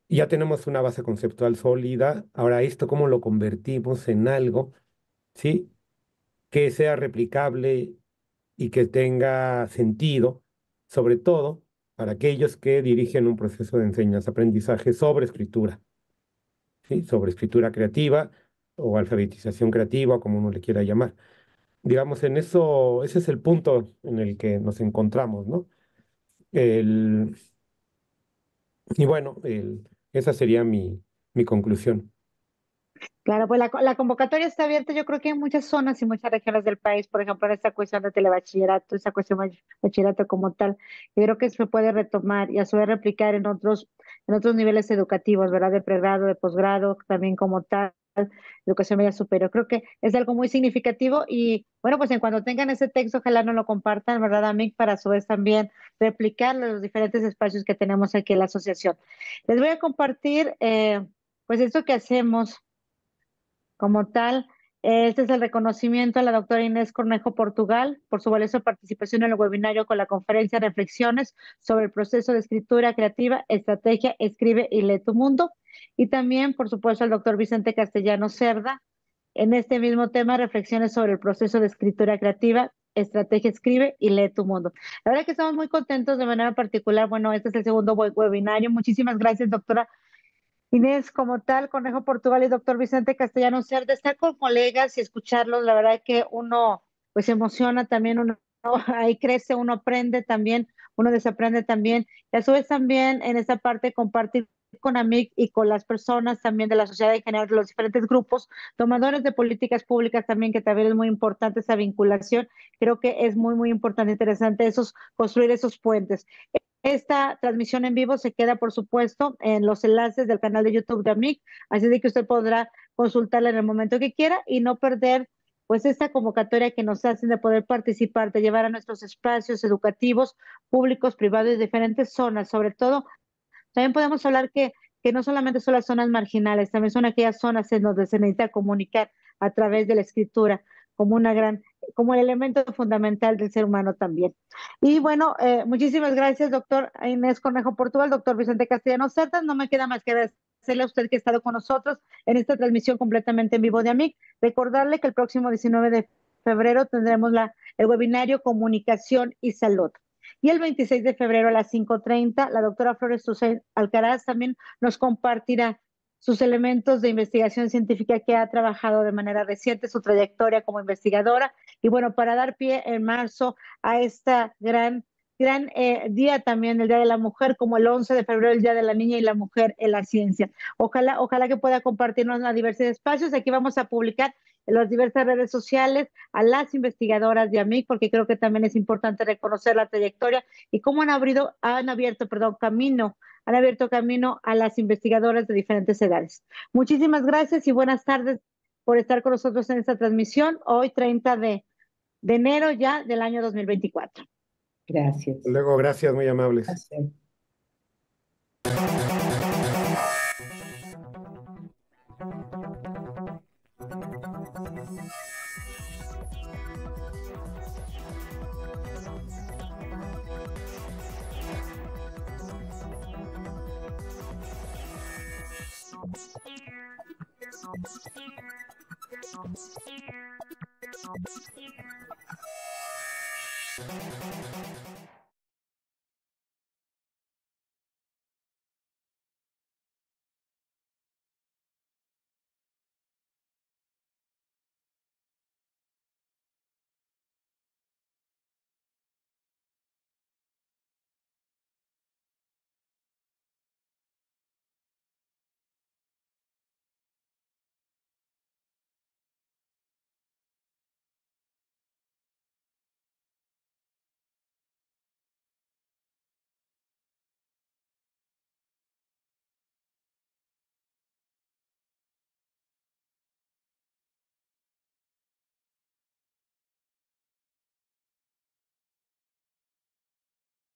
ya tenemos una base conceptual sólida. Ahora, esto, ¿cómo lo convertimos en algo, ¿sí? Que sea replicable y que tenga sentido, sobre todo para aquellos que dirigen un proceso de enseñanza-aprendizaje sobre escritura, ¿sí? Sobre escritura creativa o alfabetización creativa, como uno le quiera llamar. Digamos, en eso, ese es el punto en el que nos encontramos, ¿no? El, y bueno, esa sería mi conclusión. Claro, pues la convocatoria está abierta, yo creo que en muchas zonas y muchas regiones del país, por ejemplo, en esta cuestión de telebachillerato, esa cuestión de bachillerato como tal, yo creo que se puede retomar y a su vez replicar en otros niveles educativos, ¿verdad? De pregrado, de posgrado, también como tal, educación media superior. Creo que es algo muy significativo y bueno, pues en cuando tengan ese texto, ojalá nos lo compartan, ¿verdad, Amic? Para a su vez también replicarlo en los diferentes espacios que tenemos aquí en la asociación. Les voy a compartir, pues esto que hacemos como tal. Este es el reconocimiento a la doctora Inés Cornejo Portugal por su valiosa participación en el webinario con la conferencia Reflexiones sobre el proceso de escritura creativa, estrategia, escribe y lee tu mundo. Y también, por supuesto, al doctor Vicente Castellano Cerda en este mismo tema, Reflexiones sobre el proceso de escritura creativa, estrategia, escribe y lee tu mundo. La verdad que estamos muy contentos de manera particular. Bueno, este es el segundo webinario. Muchísimas gracias, doctora Inés, como tal, Conejo Portugal y doctor Vicente Castellano Cerda, estar con colegas y escucharlos, la verdad que uno pues se emociona también, uno ahí crece, uno aprende también, uno desaprende también, y a su vez también en esa parte compartir con AMIC y con las personas también de la sociedad en general, de los diferentes grupos, tomadores de políticas públicas también, que también es muy importante esa vinculación. Creo que es muy, muy importante, interesante construir esos puentes. Esta transmisión en vivo se queda, por supuesto, en los enlaces del canal de YouTube de AMIC, así de que usted podrá consultarla en el momento que quiera y no perder pues esta convocatoria que nos hacen de poder participar, de llevar a nuestros espacios educativos, públicos, privados, de diferentes zonas. Sobre todo, también podemos hablar que no solamente son las zonas marginales, también son aquellas zonas en donde se necesita comunicar a través de la escritura como como el elemento fundamental del ser humano también. Y bueno, muchísimas gracias, doctor Inés Cornejo Portugal, doctor Vicente Castellanos Cerdas. No me queda más que agradecerle a usted que ha estado con nosotros en esta transmisión completamente en vivo de AMIC. Recordarle que el próximo 19 de febrero tendremos el webinario Comunicación y Salud. Y el 26 de febrero a las 5:30, la doctora Flores Tucen Alcaraz también nos compartirá sus elementos de investigación científica que ha trabajado de manera reciente, su trayectoria como investigadora. Y bueno, para dar pie en marzo a esta gran día también, el Día de la Mujer, como el 11 de febrero, el Día de la Niña y la Mujer en la Ciencia. Ojalá que pueda compartirnos en diversos espacios. Aquí vamos a publicar en las diversas redes sociales a las investigadoras de AMIC, porque creo que también es importante reconocer la trayectoria y cómo han abierto camino a las investigadoras de diferentes edades. Muchísimas gracias y buenas tardes por estar con nosotros en esta transmisión, hoy 30 de enero ya del año 2024. Gracias. Luego, gracias, muy amables. Gracias. Thank you.